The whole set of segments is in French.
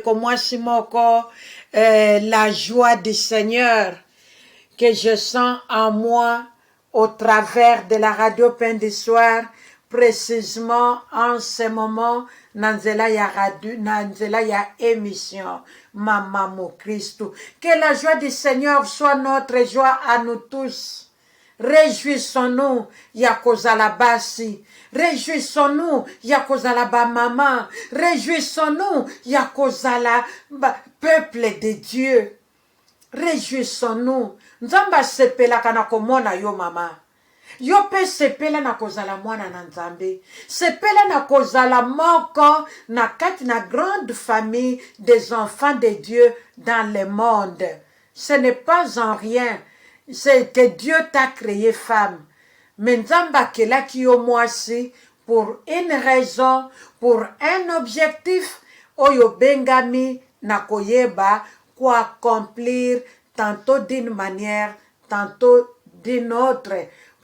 Comme moi, si mon corps, la joie du Seigneur que je sens en moi au travers de la radio Pain du Soir, précisément en ce moment, Nanzela ya radio, Nanzela ya émission, Maman Christ. Que la joie du Seigneur soit notre joie à nous tous. Réjouissons-nous, Yakozala Basi. Réjouissons-nous, Yakozala Bamama. Réjouissons-nous, Yakozala peuple de Dieu. Réjouissons-nous. Nzamba sepela kana komona yo mama. Yo pe sepela na kozala mwana na Nzambe. Sepela na kozala moko na kati na grande famille des enfants de Dieu dans le monde. Ce n'est pas en rien. C'est que Dieu t'a créé femme. Mais Nzamba kela ki yo mwasi pour une raison, pour un objectif. Oyo bengami na koyeba pour accomplir tantôt d'une manière, tantôt d'une autre,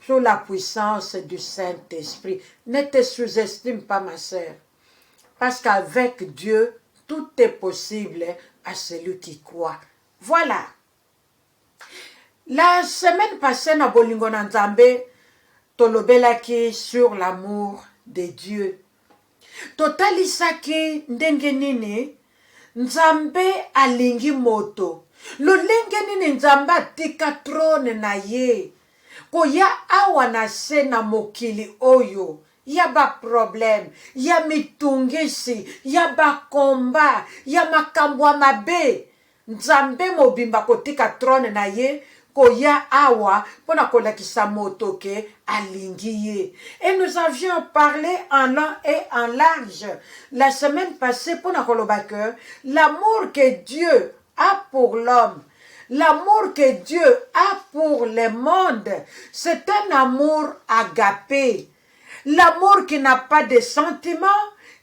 sous la puissance du Saint-Esprit. Ne te sous-estime pas, ma sœur. Parce qu'avec Dieu, tout est possible à celui qui croit. Voilà. La semaine passée, na bolingo na Nzambe, tolobelaki sur l'amour de Dieu. Totalisaki ndenge nini Nzambe alingi moto. Lolenge nini Nzambe atika trone na ye. Koya awa na se na mokili oyo. Ya ba problème, ya mitungisi, ya ba komba, ya makambwa mabe. Nzambe mobimba kotika trone na ye. Koya awa pona kolakisa moto ke alingi ye. Et nous avions parlé en long et en large la semaine passée pona kolobaka l'amour que Dieu a pour l'homme, l'amour que Dieu a pour le monde, c'est un amour agapé. L'amour qui n'a pas de sentiments,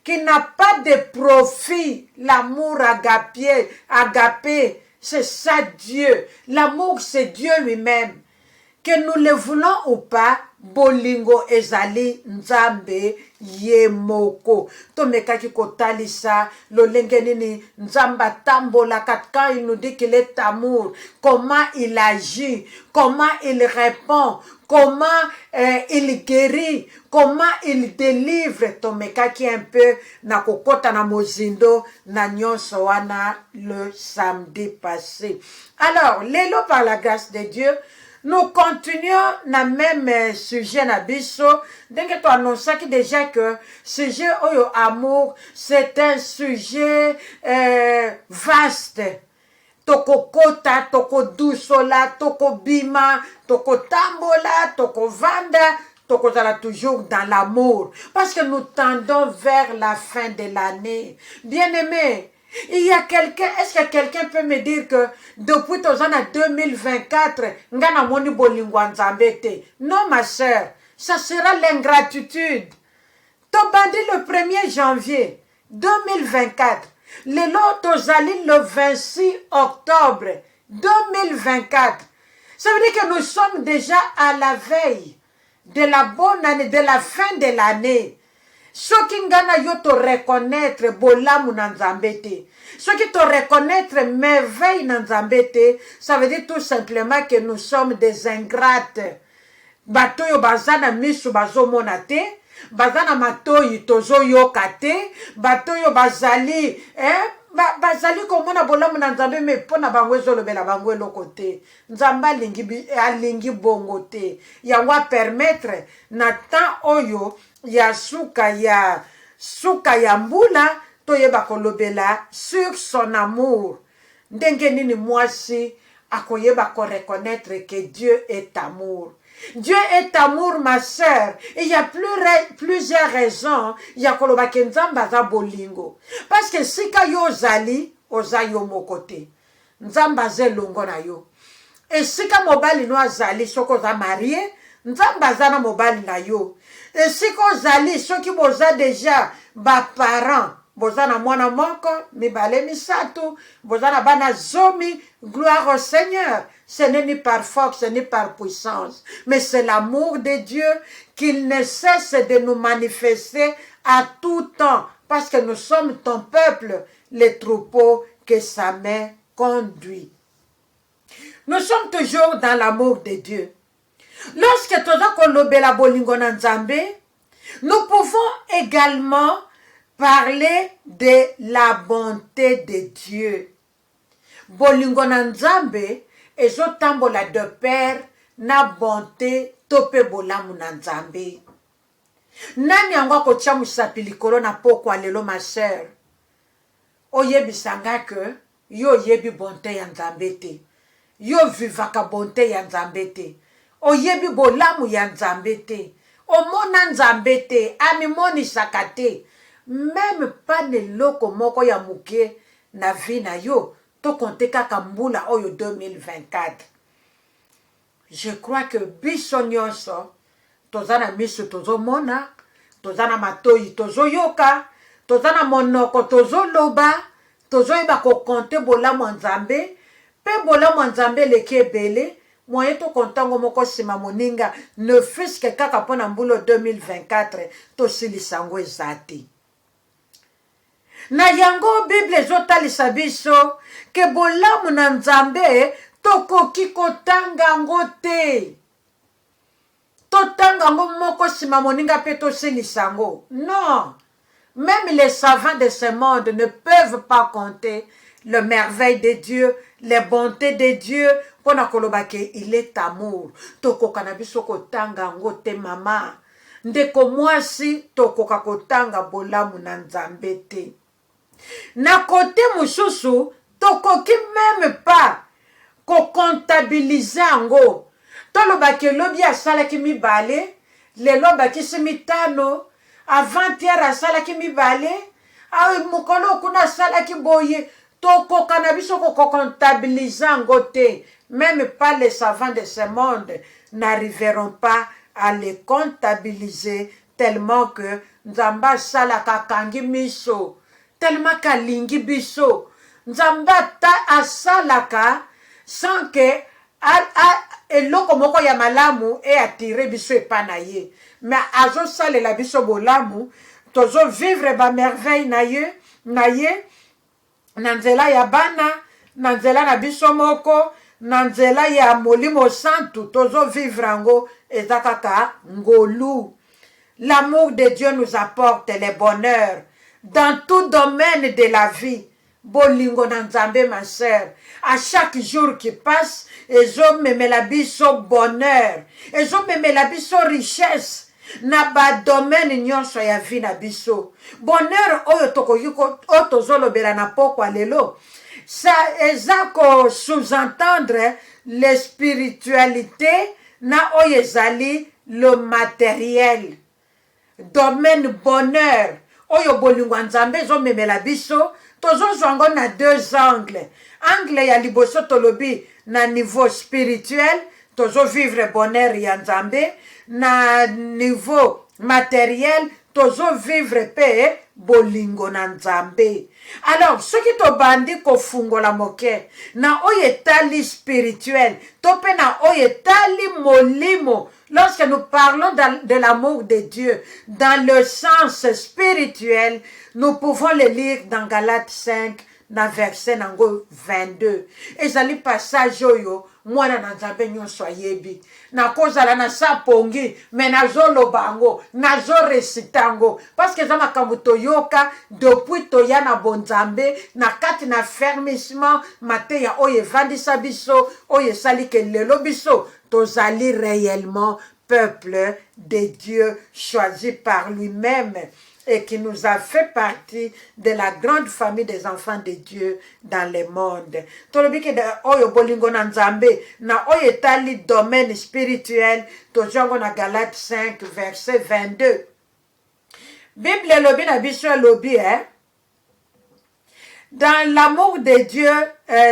qui n'a pas de profit. L'amour agapé, c'est ça Dieu. L'amour, c'est Dieu lui-même. Que nous le voulons ou pas, bolingo ezali Nzambe yemoko. Tomeka ki kotalisa, lolenge nini Nzamba tambola quand il nous dit qu'il est amour. Comment il agit, comment il répond, comment il guérit, comment il délivre. Tomeka ki un peu na kokota na mozindo na nyonso wana le samedi passé. Alors, lelo par la grâce de Dieu, nous continuons na même sujet na biso. Dès que tu annonces déjà que sujet oyo amour, c'est un sujet vaste. Toko kota, toko dousola, toko bima, toko tambola, toko vanda, toko zala toujours dans l'amour. Parce que nous tendons vers la fin de l'année. Bien-aimés, il y a quelqu'un, est-ce que quelqu'un peut me dire que depuis ton an 2024, ngana moni bolingo Nzambe te? Non, ma sœur, ça sera l'ingratitude. Tobandi le 1er janvier 2024, le lot tozali le 26 octobre 2024. Ça veut dire que nous sommes déjà à la veille de la bonne année, de la fin de l'année. Ceux qui ngana yo te reconnaître bolamu na Nzambe te. Ceux qui te reconnaître merveille na Nzambe te, ça veut dire tout simplement que nous sommes des ingrates. Bato yo bazana misu bazo monate, bazana matoyi tozo yoka te, bato yo bazali, bazali komona bolamu na Nzambe me pona bango ezolobela bango eloko te. Nzambe alingi bongo te. Yango permettre na temps oyo ya suka ya mbula toyeba kolobela sur son amour. Ndenge nini mwasi akoyeba ko reconnaître que Dieu est amour. Dieu est amour, ma sœur. Et il y a plusieurs raisons. Il y a koloba ke Nzambe aza bolingo. Parce que si ka yo zali, oza yo mokote. Nzambe aza longo na yo. Et si ka mobali no azali soko za marié, Nzambe aza na mobali na yo. Et si ko zali soki boza déjà ba parents, boza na mwana moko, mibale misato, boza na bana zomi, gloire au Seigneur. Ce n'est ni par force, ni par puissance, mais c'est l'amour de Dieu qu'il ne cesse de nous manifester à tout temps, parce que nous sommes ton peuple, les troupeaux que sa main conduit. Nous sommes toujours dans l'amour de Dieu. Lorsque toza kolobela bolingo na Nzambe, nous pouvons également parler de la bonté de Dieu. Bolingo na Nzambe ezotambola de pair na bonté tope bolamu na Nzambe. Nani yango akotia mosapi likolo na pokwa lelo ma sœur? Oyebisanga ke yo yebi bonté ya Nzambe te. Yo vivaka bonté ya Nzambe te. Oyebi bolamu ya Nzambe te. Omona Nzambe te. Amimonisaka te. Même pas neloko moko ya muke na vi na yo. To konte kaka mbula oyo 2024. Je crois que biso nyonso toza na miso tozomona, toza na matoi tozoyoka, toza na monoko tozoloba, tozoyeba kokonte bolamu ya Nzambe, pe bolamu ya Nzambe leki ebele, moye tokontango moko nsima moninga, ne fiske kaka mpona mbulo 2024 tosilisango eza te. Na yango Bible ezotalisa biso ke bolamu na Nzambe tokoki kotanga ngo te. Totanga ngo moko sima moninga pe tosilisa ngo. Non. Même les savants de ce monde ne peuvent pas compter le merveille de Dieu, les bontés de Dieu. Pona kolobake il est amour. Tokoka na biso kotanga ngo te mama. Ndeko mwasi tokoka kotanga bolamu na Nzambe te. Na kote mususu tokoki même pas ko comptabiliser ngo. Tolobaki lobi asalaki mibale, lelo bakisi mitano, avant-hier asalaki mibale, mukolo kuna asalaki boye, tokoka na biso ko comptabiliser ngo te. Même pas les savants de ce monde n'arriveront pas à les comptabiliser tellement que Nzamba salaka kangi miso, tellement kalingi biso. Nzamba ta asalaka sans que eloko moko ya malamu e atire biso epa na ye. Mais azosalela biso bolamu, tozo vivre ba merveille na ye, na nzela ya bana, na nzela na biso moko, na nzela ya molimo santu, tozo vivre ango eza kaka ngolu. L'amour de Dieu nous apporte les bonheurs dans tout domaine de la vie. Bolingo na Nzambe ma sœur, à chaque jour qui passe, ezo memela biso bonheur, ezo memela biso richesse na ba domaine nyonso ya vie na biso. Bonheur oyo tokoki otozolobela na pokwa lelo, ça eza ko sous-entendre les spiritualités na oyo ezali le matériel. Domaine bonheur oyo bolingo Nzambe ezo memela biso. Tozo ngo na deux angles. Angle ya liboso tolobi na niveau spirituel, tozo vivre bonheur ya Nzambe, na niveau matériel, tozo vivre pe bolingo na Nzambe. Alors, ce qui to bandi ko fungola moke, na oyetali spirituel, tope na oyetali molimo. Lorsque nous parlons de l'amour de Dieu, dans le sens spirituel, nous pouvons le lire dans Galates 5, dans verset 22. Et zali passage oyo, mwana na Nzambe nyonso ayebi. Na kozala na sapongi, mais nazo lobango, nazo recitango. Parce que za makambo toyoka, depuis toya na bonzambe, na kati na fermissement, mateya oye vandisa biso, oye sali ke lelo biso, tozali réellement peuple de Dieu choisi par lui-même et qui nous a fait partie de la grande famille des enfants de Dieu dans le monde. Tolobiki de oyo bolingo na Nzambe na oyo etali domaine spirituel tojongo na Galates 5 verset 22. Bible lobi na biso lobi dans l'amour de Dieu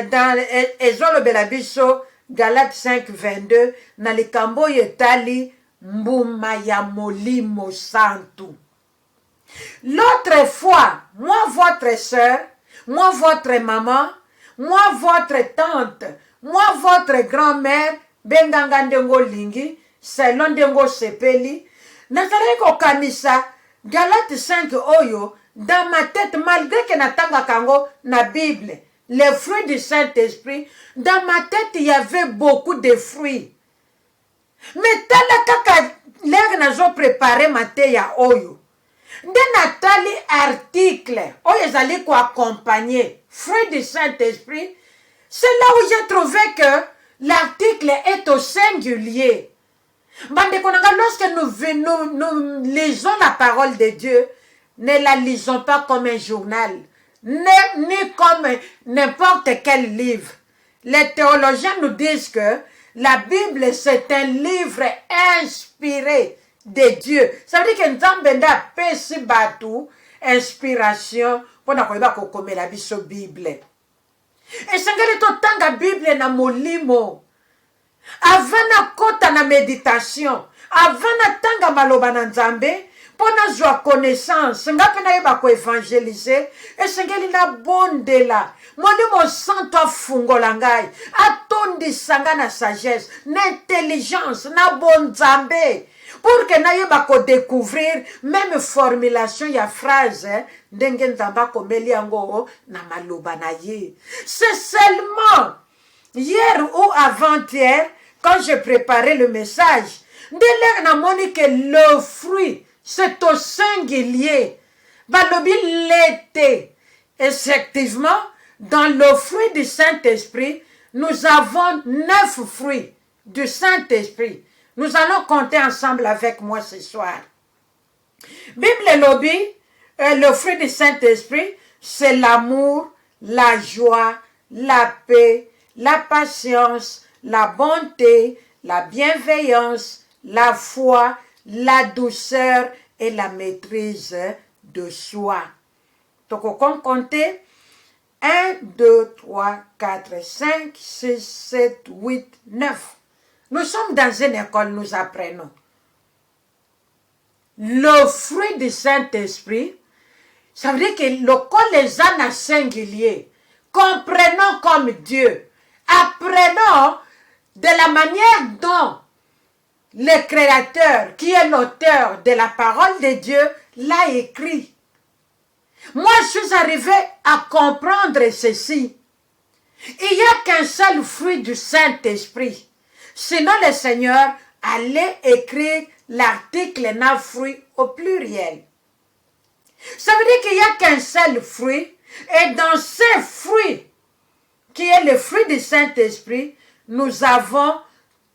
dans ezolobe la biso Galates 5 22 na likambo etali mbuma ya molimo santu. L'autre fois, moi votre soeur, moi votre maman, moi votre tante, moi votre grand-mère, benganga ndengo lingi, selon ndengo sepeli, nazalaki kokanisa Galates 5 oyo dans ma tête, malgré que natanga kango na Bible, les fruits du Saint-Esprit, dans ma tête, il y avait beaucoup de fruits. Mais tala kaka l'air nazo préparé maté ya oyo. De natali article, oyo ezali ko accompagner fruits du Saint-Esprit, c'est là où j'ai trouvé que l'article est au singulier. Lorsque nous lisons la parole de Dieu, ne la lisons pas comme un journal, ni comme n'importe quel livre. Les théologiens nous disent que la Bible, c'est un livre inspiré de Dieu. Ça veut dire que nous avons pesi batu inspiration pour nous comme la Bible. Et c'est que la Bible na molimo. Avant na kota na méditation, avant na tanga maloba na nzambe, pona zwa connaissance, ngape na yeba ko évangéliser, et sengeli na bondela. Molimo santo afungola ngai, atondisanga na sagesse, na intelligence, na bon nzambe. Pour que na yeba ko découvrir même formulation ya phrase, ndenge nzamba komeli yango na maloba na ye. C'est seulement hier ou avant-hier, quand je préparais le message, de l'air n'a moni que le fruit, c'est au singulier. Balobi l'été. Effectivement, dans le fruit du Saint-Esprit, nous avons 9 fruits du Saint-Esprit. Nous allons compter ensemble avec moi ce soir. Bible lobby, le fruit du Saint-Esprit, c'est l'amour, la joie, la paix, la patience, la bonté, la bienveillance, la foi, la douceur et la maîtrise de soi. Donc, on compte compter 1, 2, 3, 4, 5, 6, 7, 8, 9. Nous sommes dans une école, nous apprenons. Le fruit du Saint-Esprit, ça veut dire que le les ânes singulier, comprenons comme Dieu, apprenons de la manière dont le Créateur, qui est l'auteur de la parole de Dieu, l'a écrit. Moi, je suis arrivé à comprendre ceci. Il n'y a qu'un seul fruit du Saint-Esprit. Sinon, le Seigneur allait écrire l'article 9 fruits au pluriel. Ça veut dire qu'il n'y a qu'un seul fruit. Et dans ces fruits, qui est le fruit du Saint-Esprit, nous avons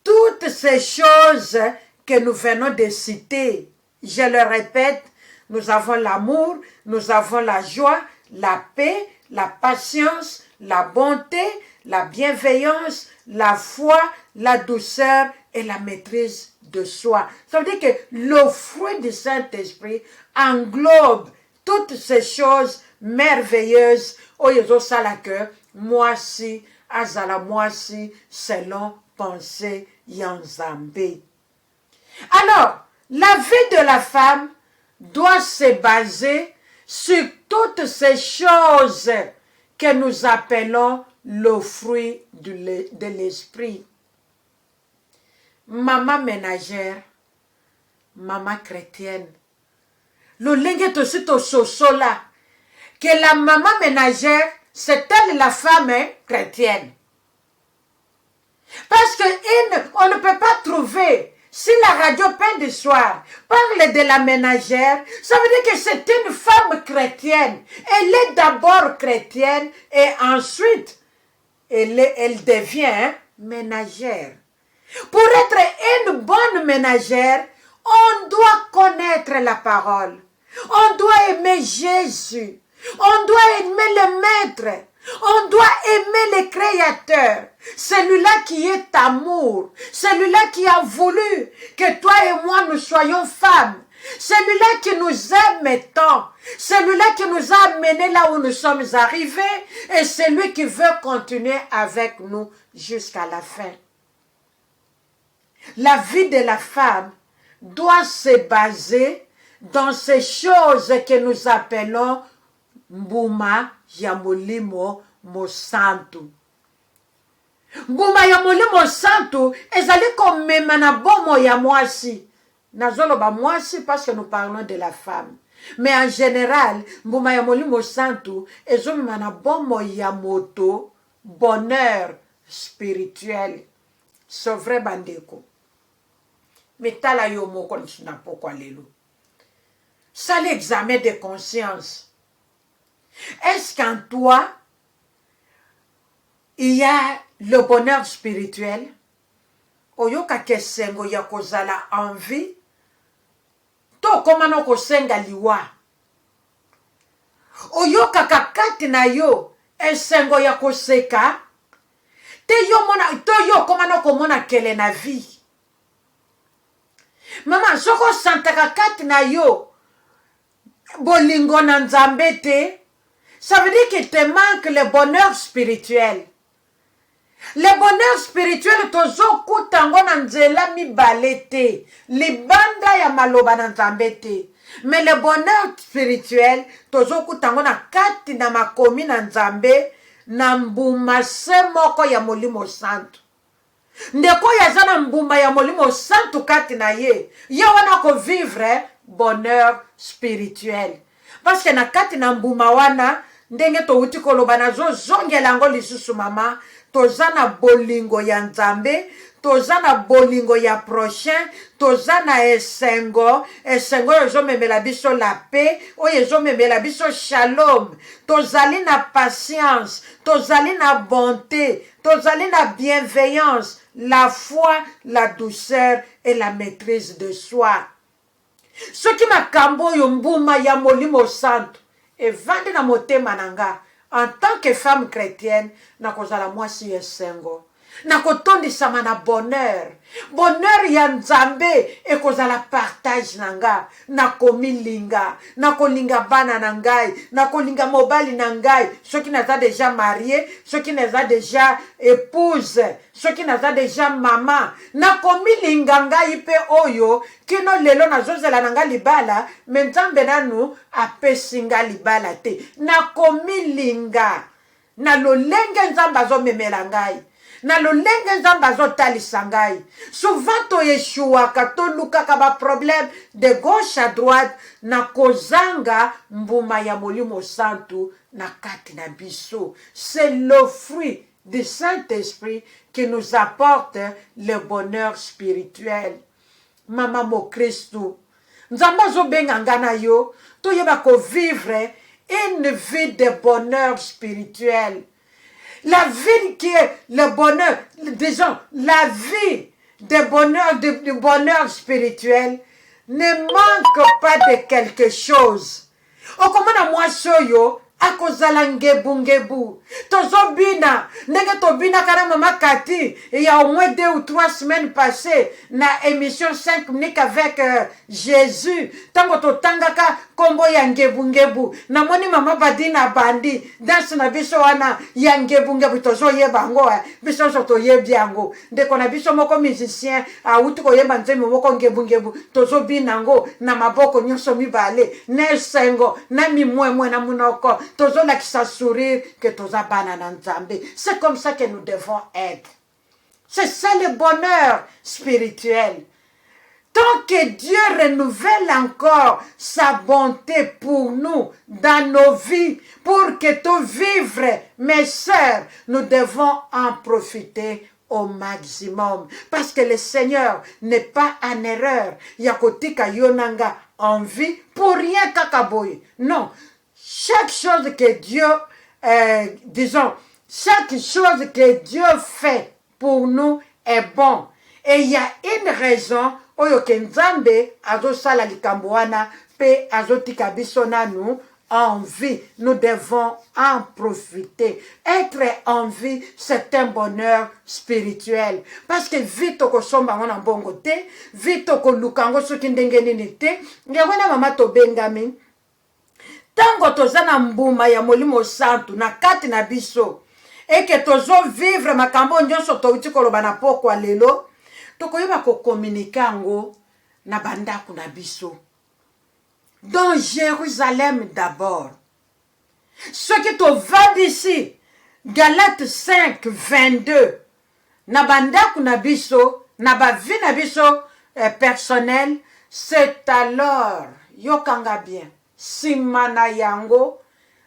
toutes ces choses que nous venons de citer. Je le répète, nous avons l'amour, nous avons la joie, la paix, la patience, la bonté, la bienveillance, la foi, la douceur et la maîtrise de soi. Ça veut dire que le fruit du Saint-Esprit englobe toutes ces choses merveilleuses. Oyezo salake, moi si, azala moi si, selon pensée yanzambe. Alors, la vie de la femme doit se baser sur toutes ces choses que nous appelons le fruit de l'esprit. Maman ménagère, maman chrétienne. Le lingue aussi to sosola. Que la maman ménagère, c'est elle la femme chrétienne. Parce que on ne peut pas trouver, si la radio Pain du Soir parle de la ménagère, ça veut dire que c'est une femme chrétienne. Elle est d'abord chrétienne et ensuite, elle devient ménagère. Pour être une bonne ménagère, on doit connaître la parole. On doit aimer Jésus. On doit aimer le Maître. On doit aimer le Créateur. Celui-là qui est amour. Celui-là qui a voulu que toi et moi nous soyons femmes. Celui-là qui nous aime tant. Celui-là qui nous a amenés là où nous sommes arrivés. Et celui qui veut continuer avec nous jusqu'à la fin. La vie de la femme doit se baser dans ces choses que nous appelons Mbuma ya molimo mosantu. Mbuma ya molimo santu ezali komema na bomo ya mwasi. Nazoloba mwasi parce que nous parlons de la femme. Mais en général, mbuma ya molimo santu ezomema na bomo ya moto bonheur spirituel. C'est vrai bandeko. Metala yo moko na pokwa lelo. Ça l'examen de conscience. Est-ce qu'en toi, il y a le bonheur spirituel? Oyoka kesengo ya kozala envie. To komano kosenga liwa. Oyoka kakati na yo esengo ya koseka. Te yo komano komona kele na vie. Mama soko santa kakati na yo bolingo na nzambe te. Ça veut dire qu'il te manque le bonheur spirituel. Le bonheur spirituel tozo kutango na nzela mibale te. Libanda ya maloba na nzambe te. Mais le bonheur spirituel tozo kutango na kati na makomi na nzambe na mbuma se moko ya molimo santo. Ndeko ya zana mbuma ya molimo santo kati na ye. Ye wana ko vivre bonheur spirituel. Parce que na kati na mbuma wana ndenge to uti koloba na zo zongela ngo lisusu mama. Tozana bolingo ya nzambe, tozana bolingo ya prochain, tozana esengo yozo memela biso la paix, yozo memela biso shalom, tozali na patience, tozali na bonté, tozali na bienveillance, la foi, la douceur et la maîtrise de soi. Ce qui m'a kambo yombuma ya molimo santo, et vande na motema nanga. En tant que femme chrétienne, na kozala mwasi esengo. Na kotondisama na bonheur. Bonheur ya nzambe e kozala partage nanga. Na komilinga. Na kolinga bana nangai. Na kolinga mobali nangai. Ceux qui naza déjà mariés. Ceux qui naza déjà épouse. Ceux qui naza déjà maman. Na komilinga ngai pe oyo. Kino lelo na zozela nanga libala. Menzambe nanu apesinga libala te. Na komilinga. Na lolenge nzamba zo memela ngai. Na lolenge nzamba zo talisa ngai. Souvent to yeshuaka to lukaka ba problème de gauche à droite na kozanga mbuma ya molimo santu na kati na biso. C'est le fruit du Saint-Esprit qui nous apporte le bonheur spirituel. Mama mo Christou. Nzamba zo benga na yo to yeba ko vivre une vie de bonheur spirituel. La vie qui est le bonheur, disons, la vie de bonheur, du bonheur spirituel ne manque pas de quelque chose. Okomana mwa soyo, akozala ngebu. Tozobina, nenge tobina kana mama Kati, il y a au moins 2 ou 3 semaines passées, na émission 5 minutes avec Jésus. Tango to tangaka kombo ya ngebu. Na moni mama badina bandi, danse na biso wana ya ngebu tozo yeba ngo, biso soto yebi yango. Ndeko na biso moko musicien, uti ko yeba nzemi moko ngebu, tozo bina ngo, na maboko nyonso mibale, na sengo, na mimwe na munoko. C'est comme ça que nous devons être. C'est ça le bonheur spirituel. Tant que Dieu renouvelle encore sa bonté pour nous dans nos vies, pour que tout vivre, mes sœurs, nous devons en profiter au maximum. Parce que le Seigneur n'est pas en erreur. Yakotika yonanga envie pour rien kakaboy. Non. Chaque chose que Dieu, chaque chose que Dieu fait pour nous est bon. Et il y a une raison, oyo kenzambe azo sala likamboana pe azo tikabisona nous en vie. Nous devons en profiter. Être en vie, c'est un bonheur spirituel. Parce que vite ko somba ngona bongo te, vite ko lukango soki ndenge nini te, ngwana mama to bengami. Tango tozana mbuma ya molimo santu na kati na biso et que tozo vivre makambo nyonso touti koloba na pokwa lelo tokoyeba ko communiquer ngo na bandako na biso. Dans Jérusalem d'abord. Ce qui te va d'ici, Galates 5, 22, na bandako na biso, na ba vie na biso personnel, c'est alors, yokanga bien. nsima na yango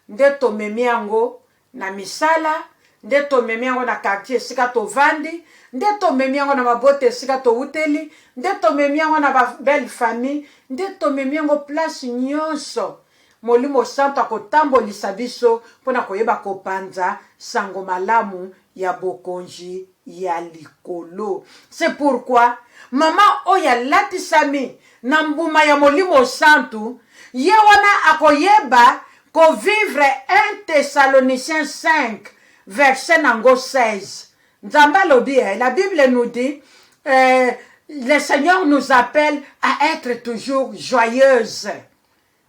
nde tomemi yango na misala, nde tomemi yango na quartier esika tovandi, nde tomemi yango na mabote esika touteli, nde tomemi yango na ba belle famille, nde tomemi yango place nyonso. Molimo Santo akotambolisa biso mpona koyeba kopanza sango malamu ya bokonzi ya likolo. C'est pourquoi mama oyo alatisami na mbuma ya Molimo Santo, ye wana akoyeba kovivre 1 Thessaloniciens 5 verset nango 16. Nzambe alobi, la Bible nous dit, le Seigneur nous appelle à être toujours joyeuse.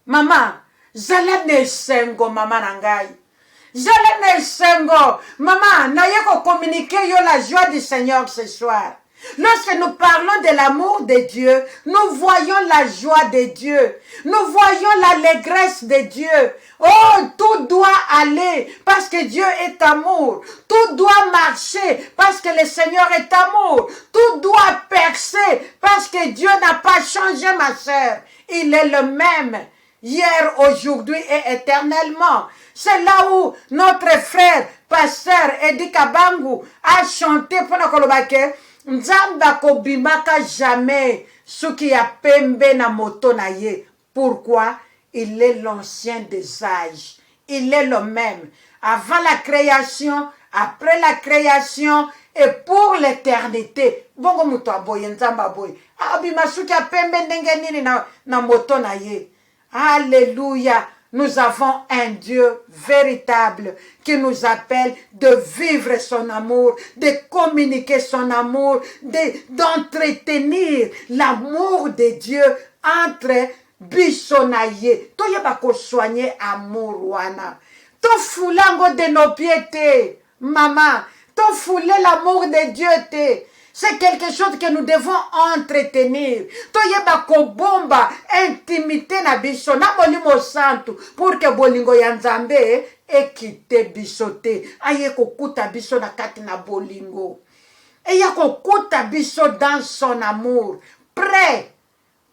Maman, zala nesengo mama nangai. Zala nesengo mama, naye ko communiquer yo la joie du Seigneur ce soir. Lorsque nous parlons de l'amour de Dieu, nous voyons la joie de Dieu. Nous voyons l'allégresse de Dieu. Oh, tout doit aller parce que Dieu est amour. Tout doit marcher parce que le Seigneur est amour. Tout doit percer parce que Dieu n'a pas changé, ma sœur. Il est le même hier, aujourd'hui et éternellement. C'est là où notre frère, pasteur Edi Kabangu, a chanté pour nous. Nzamba kobimaka jamais suki ya pembe na moto na ye. Pourquoi? Il est l'ancien des âges. Il est le même. Avant la création, après la création et pour l'éternité. Bongo muto aboye nzamba aboye. Abima suki ya pembe ndenge nini na moto na ye. Alléluia. Nous avons un Dieu véritable qui nous appelle de vivre son amour, de communiquer son amour, d'entretenir l'amour de Dieu entre biso na ye. To yeba ko soigner amour wana. To fulango de nos pieds te, maman. To foule l'amour de Dieu te. C'est quelque chose que nous devons entretenir. Toyeba ko bomba intimité na biso na Molimo Santo pour que bolingo ya Nzambe ekite biso te. Aye ko kuta biso na kati na bolingo. Eya ko kuta biso dans son amour, prêt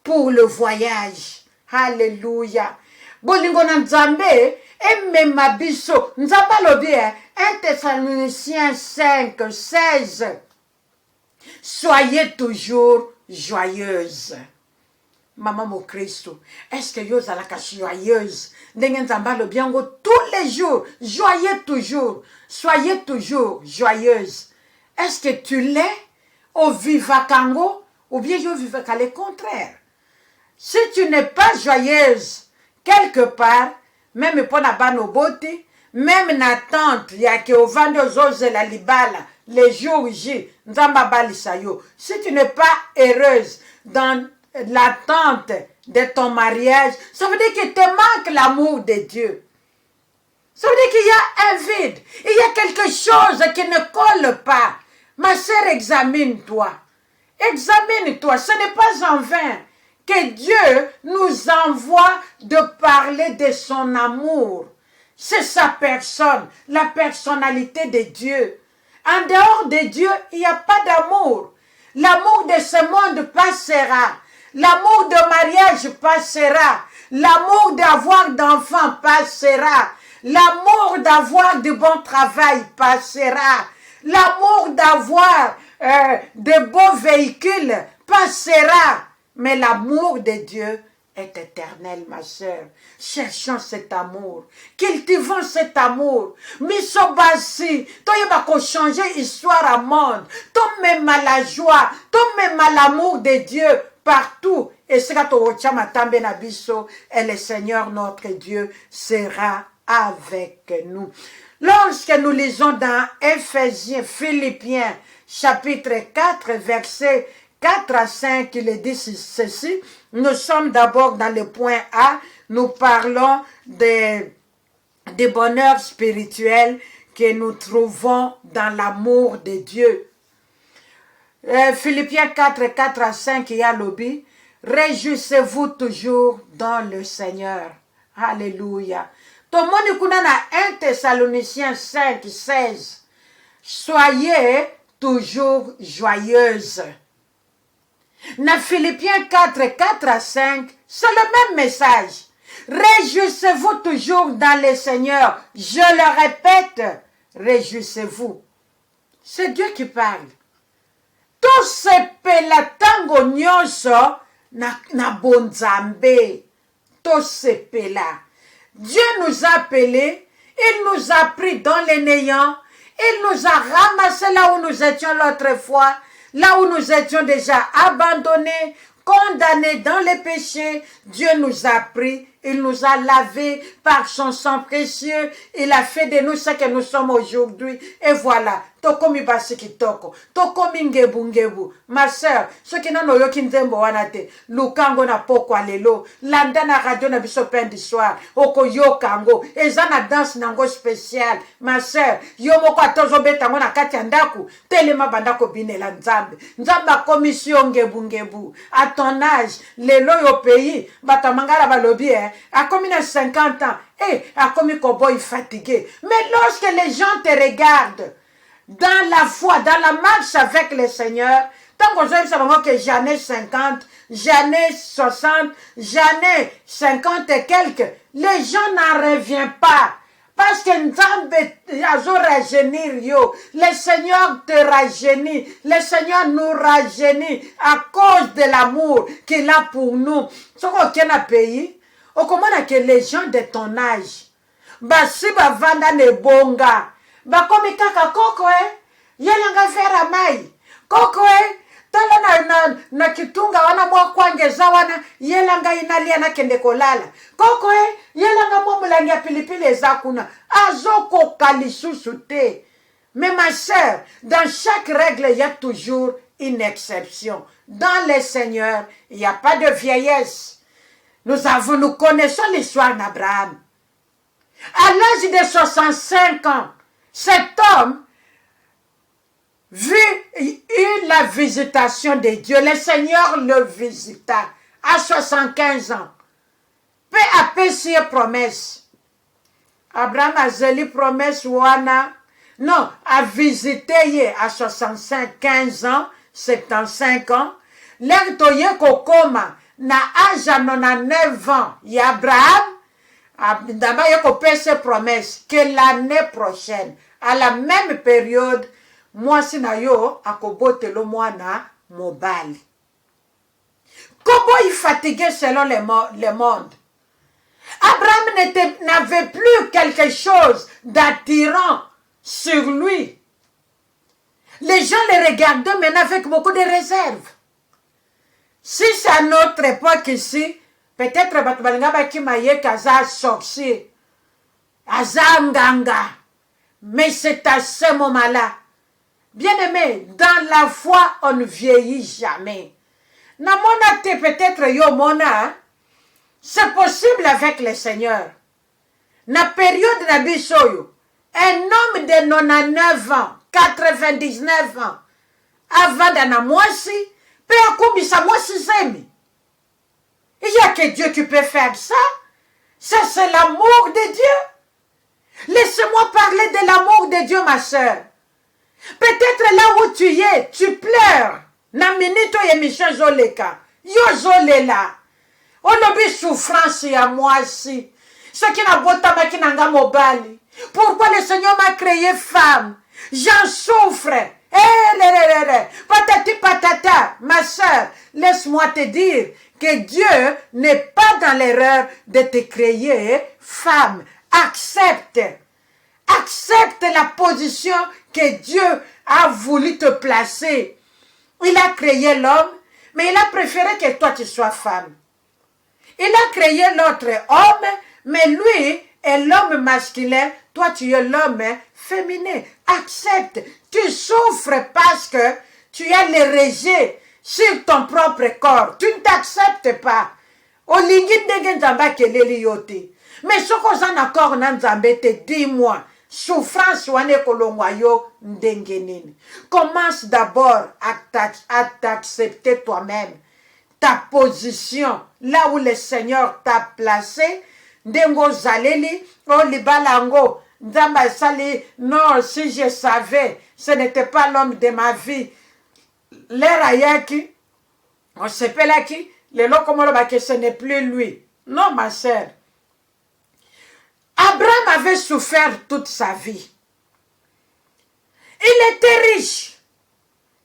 pour le voyage. Alléluia. Bolingo na Nzambe emema biso. Nzambe lobi 1 Thessaloniciens 5, 16. Soyez toujours joyeuse. Maman mo Christo, est-ce que yo zalaka joyeuse? Ndenge Nzamba lo biango tous les jours, joyeux toujours. Soyez toujours joyeuse. Est-ce que tu l'es au vivakango ou bien yo vivaka le contraire? Si tu n'es pas joyeuse quelque part, même pour na bano bote, même na tante ya ke ovando zoze la libala les jours J, Nzamba balisa yo. Si tu n'es pas heureuse dans l'attente de ton mariage, ça veut dire qu'il te manque l'amour de Dieu. Ça veut dire qu'il y a un vide. Il y a quelque chose qui ne colle pas. Ma sœur, examine-toi. Examine-toi. Ce n'est pas en vain que Dieu nous envoie de parler de son amour. C'est sa personne, la personnalité de Dieu. En dehors de Dieu, il n'y a pas d'amour. L'amour de ce monde passera. L'amour de mariage passera. L'amour d'avoir d'enfants passera. L'amour d'avoir de bon travail passera. L'amour d'avoir de beaux véhicules passera. Mais l'amour de Dieu est éternel, ma sœur. Cherchons cet amour. Cultivons cet amour. Misobasi. Toyeba ko changer histoire à monde. Tom même à la joie. Tom même à l'amour de Dieu partout. Et ce et le Seigneur notre Dieu sera avec nous. Lorsque nous lisons dans Éphésiens, Philippiens, chapitre 4, verset 4 à 5, il dit ceci. Nous sommes d'abord dans le point A. Nous parlons des bonheurs spirituels que nous trouvons dans l'amour de Dieu. Philippiens 4, 4 à 5, il y a l'obi. Réjouissez-vous toujours dans le Seigneur. Alléluia. Tomoni kuna na 1 Thessaloniciens 5, 16. Soyez toujours joyeuses. Na Philippiens 4, 4 à 5, c'est le même message. Réjouissez-vous toujours dans le Seigneur. Je le répète, réjouissez-vous. C'est Dieu qui parle. Tout ce pelatango nyonso na bonzambe. Tout ce pela. Dieu nous a appelés, il nous a pris dans les néants, il nous a ramassés là où nous étions l'autre fois, là où nous étions déjà abandonnés, condamnés dans les péchés. Dieu nous a pris, il nous a lavés par son sang précieux, il a fait de nous ce que nous sommes aujourd'hui. Et voilà, tokomi basiki toko, tokomi ngebu ngebu. Ma sœur, ce qui n'en a yoki nzembo wanate, lukango na poko alelo, landa na radio na biso peine du soir, oko yokango, ezana danse nango spécial. Ma sœur, yomoko atozo betango na kati andaku, telema bandako binela nzambe. Nzamba commission ngebu ngebu. À ton âge, lelo yo pays, batamangala balobi, a commis 50 ans, a commis cowboy fatigué. Mais lorsque les gens te regardent, dans la foi, dans la marche avec le Seigneur, tant qu'on sait que j'en ai 50, j'en ai 60, j'en ai 50 et quelques, les gens n'en reviennent pas. Parce que le Seigneur te rajeunit, le Seigneur nous rajeunit à cause de l'amour qu'il a pour nous. Ce qu'on a payé, on commande que les gens de ton âge, si vanda ne bonga, komi kaka koko yelanga fera mai, koko tala na kitunga wana mwa kwangeza wana yelanga inalia na kende kolala, koko yelanga mwa mulangi ya pilipili ezakuna, azoko kalisusu te. Mais ma sœur, dans chaque règle, il y a toujours une exception. Dans le Seigneur, il n'y a pas de vieillesse. Nous connaissons l'histoire d'Abraham. À l'âge de 65 ans, cet homme eut la visitation de Dieu. Le Seigneur le visita à 75 ans. Peu à peu, c'est promesse. Abraham a zeli promesse wana. Non, a visité à 65, 15 ans, 75 ans. L'ertoye kokoma na âge 99 ans. Y Abraham, d'abord il y a ses promesses que l'année prochaine, à la même période, moi si na yo akobote lo mwana mobali. Comment il fatiguait selon le monde? Abraham n'avait plus quelque chose d'attirant sur lui. Les gens le regardaient maintenant avec beaucoup de réserve. Si c'est à notre époque ici, peut-être Batbalinga qui maye kaza sorcier, azanganga. Mais c'est à ce moment-là. Bien-aimé, dans la foi, on ne vieillit jamais. Namona te peut-être yo mona, c'est possible avec le Seigneur. Na période na bisoyo, un homme de 99 ans, 99 ans, avant d'ana moisi, peut accomplir moisi zemi. Il y a que Dieu qui peut faire ça. Ça, c'est l'amour de Dieu. Laissez-moi parler de l'amour de Dieu, ma soeur. Peut-être là où tu es, tu pleures. Na minito yemisho zoleka. Yo zolela. Olobi souffrance ya moisi. Ce qui n'a pas qui n'a mobali. Pourquoi le Seigneur m'a créé femme? J'en souffre. Patati patata. Ma soeur, laisse-moi te dire que Dieu n'est pas dans l'erreur de te créer femme. Accepte. Accepte la position que Dieu a voulu te placer. Il a créé l'homme, mais il a préféré que toi tu sois femme. Il a créé l'autre homme, mais lui est l'homme masculin, toi tu es l'homme féminin. Accepte. Tu souffres parce que tu as le rejet sur ton propre corps. Tu ne t'acceptes pas. Mais ce qu'on a encore dis-moi. Souffrance wane kolongwa yo ndengenini. Commence d'abord à t'accepter toi-même. Ta position, là où le Seigneur t'a placé. Ndengo zaleli, o libalango, nzamba sali, non, si je savais, ce n'était pas l'homme de ma vie. L'air ayaki, on s'appelle qui, le lokomolo que ce n'est plus lui. Non, ma sœur, Abraham avait souffert toute sa vie. Il était riche.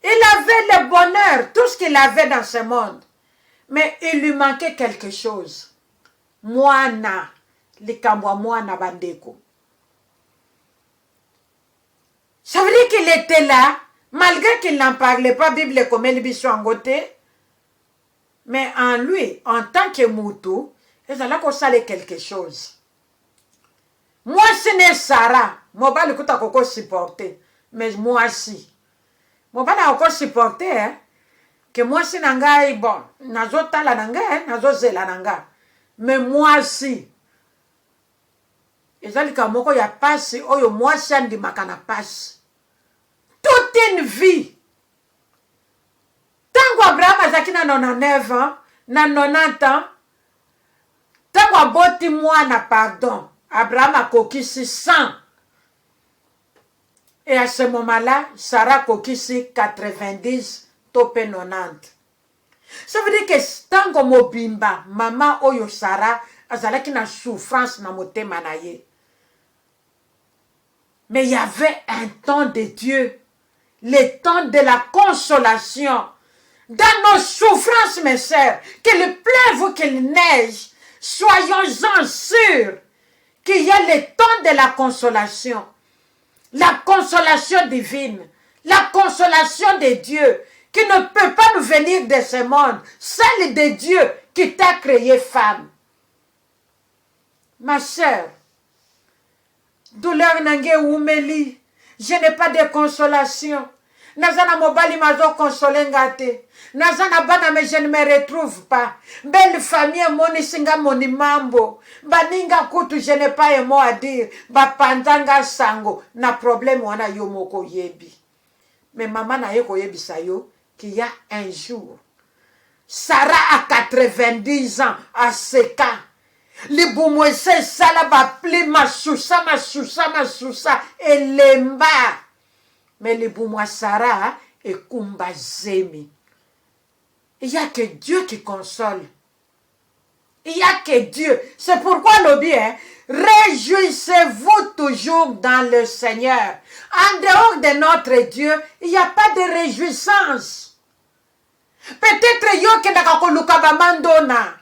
Il avait le bonheur, tout ce qu'il avait dans ce monde. Mais il lui manquait quelque chose. Mwana, likambwa mwana bandeko. Ça veut dire qu'il était là, malgré qu'il n'en parlait pas, Bible comme il en côté. Mais en lui, en tant que Moutou, il a quelque chose. Moi, ce n'est Sarah. Moi, je ne peux pas supporter. Mais moi, si. Moi, je ne peux pas supporter. Hein? Que moi, si nangai, bon, nazo tala nangai, nazo zela nangai. Mais moi, si. Ezalika moko ya pasi, oyo moi, si andi makana pasi. Toute une vie. Tango Abraham azaki na 99 ans, na 90 ans, tango aboti mwana pardon, Abraham a kokisi 100. Et à ce moment-là, Sarah kokisi 90, tope 90. Ça veut dire que tango mobimba, maman oyo Sarah, azalaki na souffrance na motema na ye. Mais il y avait un temps de Dieu, le temps de la consolation. Dans nos souffrances, mes sœurs, qu'il pleuve ou qu'il neige, soyons-en sûrs qu'il y a le temps de la consolation divine, la consolation de Dieu, qui ne peut pas nous venir de ce monde, celle de Dieu qui t'a créé femme. Ma sœur, douleur nange oumeli, je n'ai pas de consolation. Nazana mobali mazo consoler ngate. Nazana bana mais je ne me retrouve pas. Belle famille moni singa moni mambo. Baninga kutu je n'ai pas un mot à dire. Ba pandanga sango na problème wana yo moko yebi. Mais maman na yeko yebi sayo qu'il y a un jour Sarah a 90 ans à Seka. Libumwese sala ba pli masusa elemba. Mais le boumwa Sarah et Kumba Zemi. Il n'y a que Dieu qui console. Il n'y a que Dieu. C'est pourquoi le bien, réjouissez-vous toujours dans le Seigneur. En dehors de notre Dieu, il n'y a pas de réjouissance. Peut-être yo kendaka koluka ba mandona.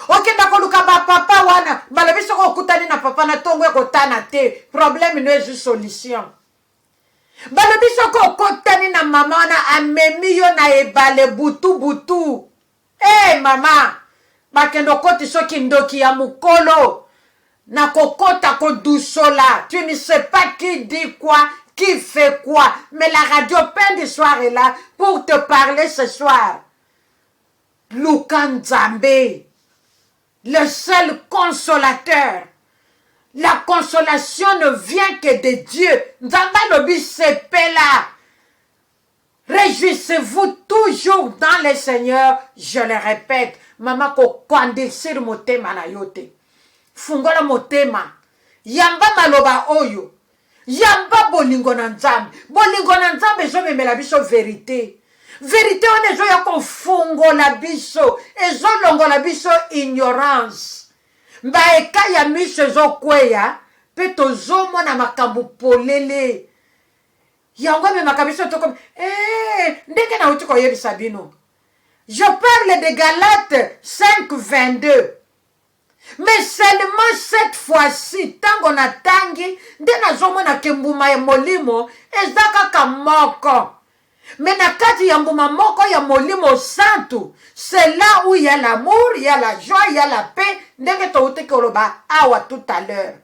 Okenda koluka ba papa wana. Balabiso ko kutani na papa na tongwe ko tana te. Problème ne est juste solution. Balobiso ko kotani na mama na amemi yo na ebale butu. Eh mama, bakendo koti soki ndoki ya mukolo na kokota ko dousola. Tu ne sais pas qui dit quoi, qui fait quoi, mais la radio Pain du soir est là pour te parler ce soir. Lukan Nzambe, le seul consolateur. La consolation ne vient que de Dieu. Nzamba lobi sepela. Réjouissez-vous toujours dans le Seigneur. Je le répète. Maman ko kwandisir motema na yote. Fungola motema. Yamba maloba oyo. Yamba bolingo na Nzambe. Bolingo na Nzambe zo memela biso vérité. Vérité on ezo yako fungola biso. Ezo longola biso ignorance. Mbaeka ya miso zo kweya pe tozomo na makambo polele yango me makabiso to comme ndenge na uti ko yebisa bino. Je parle de Galates 5:22. Mais seulement cette fois-ci tango na tangi nde nazomona ke mbuma ya molimo ezaka kamoko. Mais na kati ya mbuma moko ya molimo santo, c'est là où il y a l'amour, il y a la joie, il y a la paix. Ndenge toute koloba awa tout à l'heure.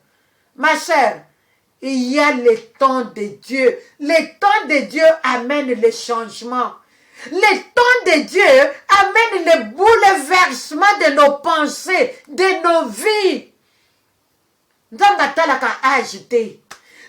Ma sœur, il y a le temps de Dieu. Le temps de Dieu amène le changement. Le temps de Dieu amène le bouleversement de nos pensées, de nos vies. Nzamba talaka agité.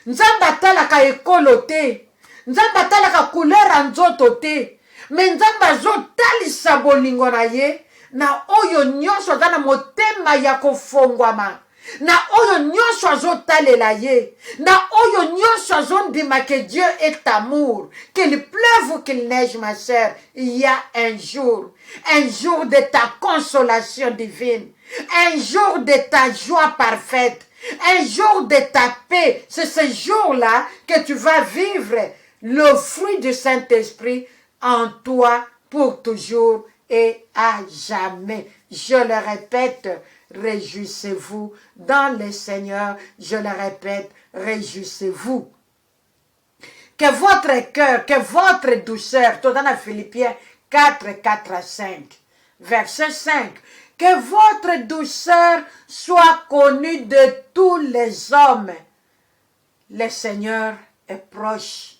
Nzamba talaka ekoloté. Nzamba talaka couleur nzoto te. Mais nzamba zo talisa bolingo na ye. Na oyo nyonso na motema ya kofongwama. Na oyo nyonso zo talela ye. Na oyo nyonso zo ndima que Dieu est amour. Qu'il pleuve ou qu'il neige, ma sœur, il y a un jour de ta consolation divine. Un jour de ta joie parfaite. Un jour de ta paix, c'est ce jour-là que tu vas vivre le fruit du Saint-Esprit en toi pour toujours et à jamais. Je le répète, réjouissez-vous dans le Seigneur. Je le répète, réjouissez-vous. Que votre cœur, que votre douceur, tout dans Philippiens 4, 4 à 5, verset 5, que votre douceur soit connue de tous les hommes. Le Seigneur est proche.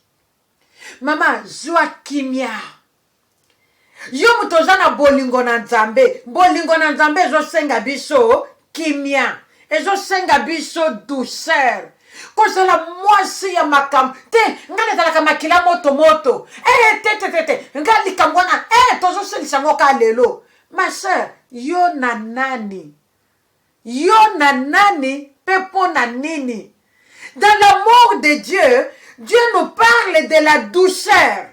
Mama, zwa kimia. Yo mutoza na bolingo na nzambe. Bolingo na nzambe ezo senga biso kimia. Ezo senga biso douceur. Kozala mwasi ya makam. Te, ngane talaka makila moto moto. Te. Ngali kambwana. Tozo selisa ngoka lelo. Ma sœur, yo na nani? Yo na nani pepo na nini? Dans l'amour de Dieu, Dieu nous parle de la douceur.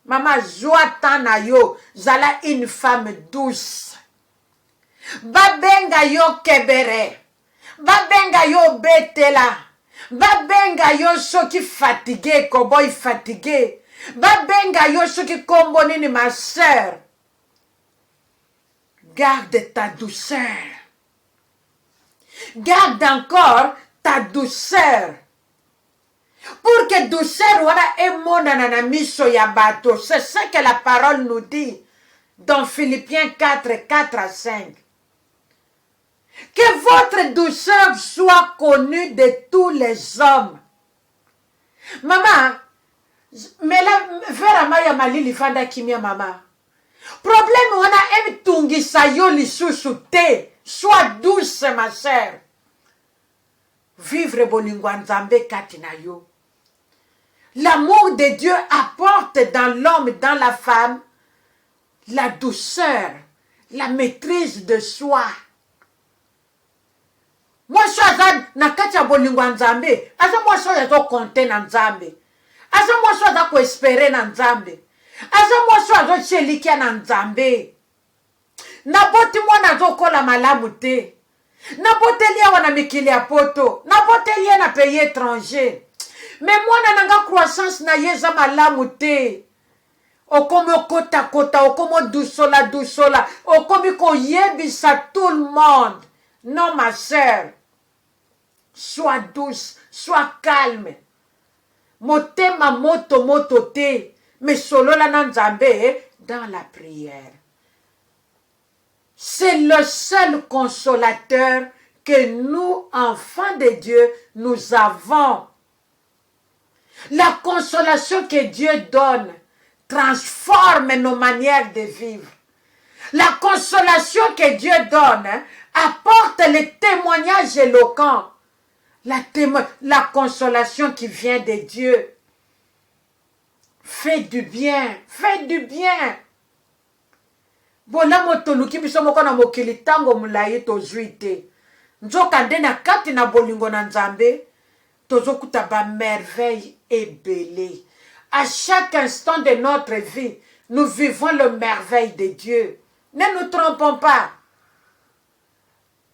Maman, joata na yo, zala une femme douce. Babenga yo kebere. Babenga yo betela. Babenga yo soki fatigué, cowboy fatigué. Babenga yo soki kombonini ma sœur. Garde ta douceur. Garde encore ta douceur. Pour que douceur wala emonana na miso ya bato. C'est ce que la parole nous dit dans Philippiens 4, 4 à 5. Que votre douceur soit connue de tous les hommes. Maman, mais là, vers Amaya Malili Fanda Kimia Maman. Problème wana emtungisa yo lisusu te. Sois douce ma sœur. Vivre bolingwa nzambe kati na yo. L'amour de Dieu apporte dans l'homme, dans la femme, la douceur, la maîtrise de soi. Moi je suis na kati ya bolingwa nzambe. Asa moi je suis compter na nzambe. Asa moi je suis ko espérer na nzambe. Asa moi je suis chelikia na nzambe. Naboti mwana zokola malamu te. Naboteli ya wana mikili ya poto. Naboteli ya na pays étranger. Mais mwana nanga croissance na yeza malamu te. Okomi okota kota, okomi dousola. Okomi koyebisa tout le monde. Non ma sœur. Sois douce, sois calme. Motema moto te. Mais solo la nanzambe dans la prière. C'est le seul consolateur que nous, enfants de Dieu, nous avons. La consolation que Dieu donne transforme nos manières de vivre. La consolation que Dieu donne apporte les témoignages éloquents. La consolation qui vient de Dieu. Fais du bien, fais du bien. Bola motoluki biso moko na mokili tango mulayi tozuite. Nzoka nde na kati na bolingo na nzambe tozokuta ba merveille ebele. À chaque instant de notre vie, nous vivons le merveille de Dieu. Ne nous trompons pas.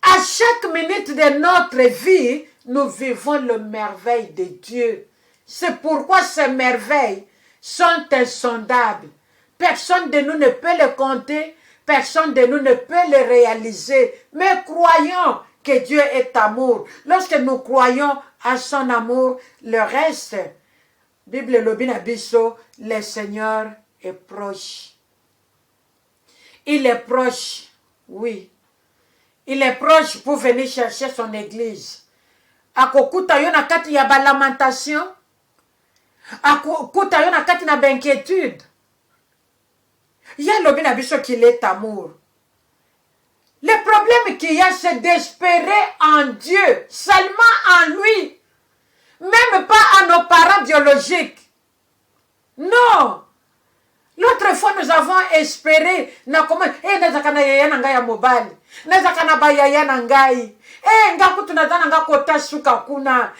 À chaque minute de notre vie, nous vivons le merveille de Dieu. C'est pourquoi ces merveilles sont insondables. Personne de nous ne peut les compter. Personne de nous ne peut les réaliser. Mais croyons que Dieu est amour. Lorsque nous croyons à son amour, le reste, Bible Lobina Bisso, le Seigneur est proche. Il est proche, oui. Il est proche pour venir chercher son église. Akokuta yo na kati ya ba lamentation. Akokuta yo na kati na ba inquiétude. Il y a Lobina Bisso qu'il est amour. Le problème qu'il y a, c'est d'espérer en Dieu, seulement en lui. Même pas à nos parents biologiques. Non. L'autre fois, nous avons espéré. Nazakana yaya nanga ya mobile. Nazakana ba yaya nangai. Nga kutu nazana nga kota suka kuna.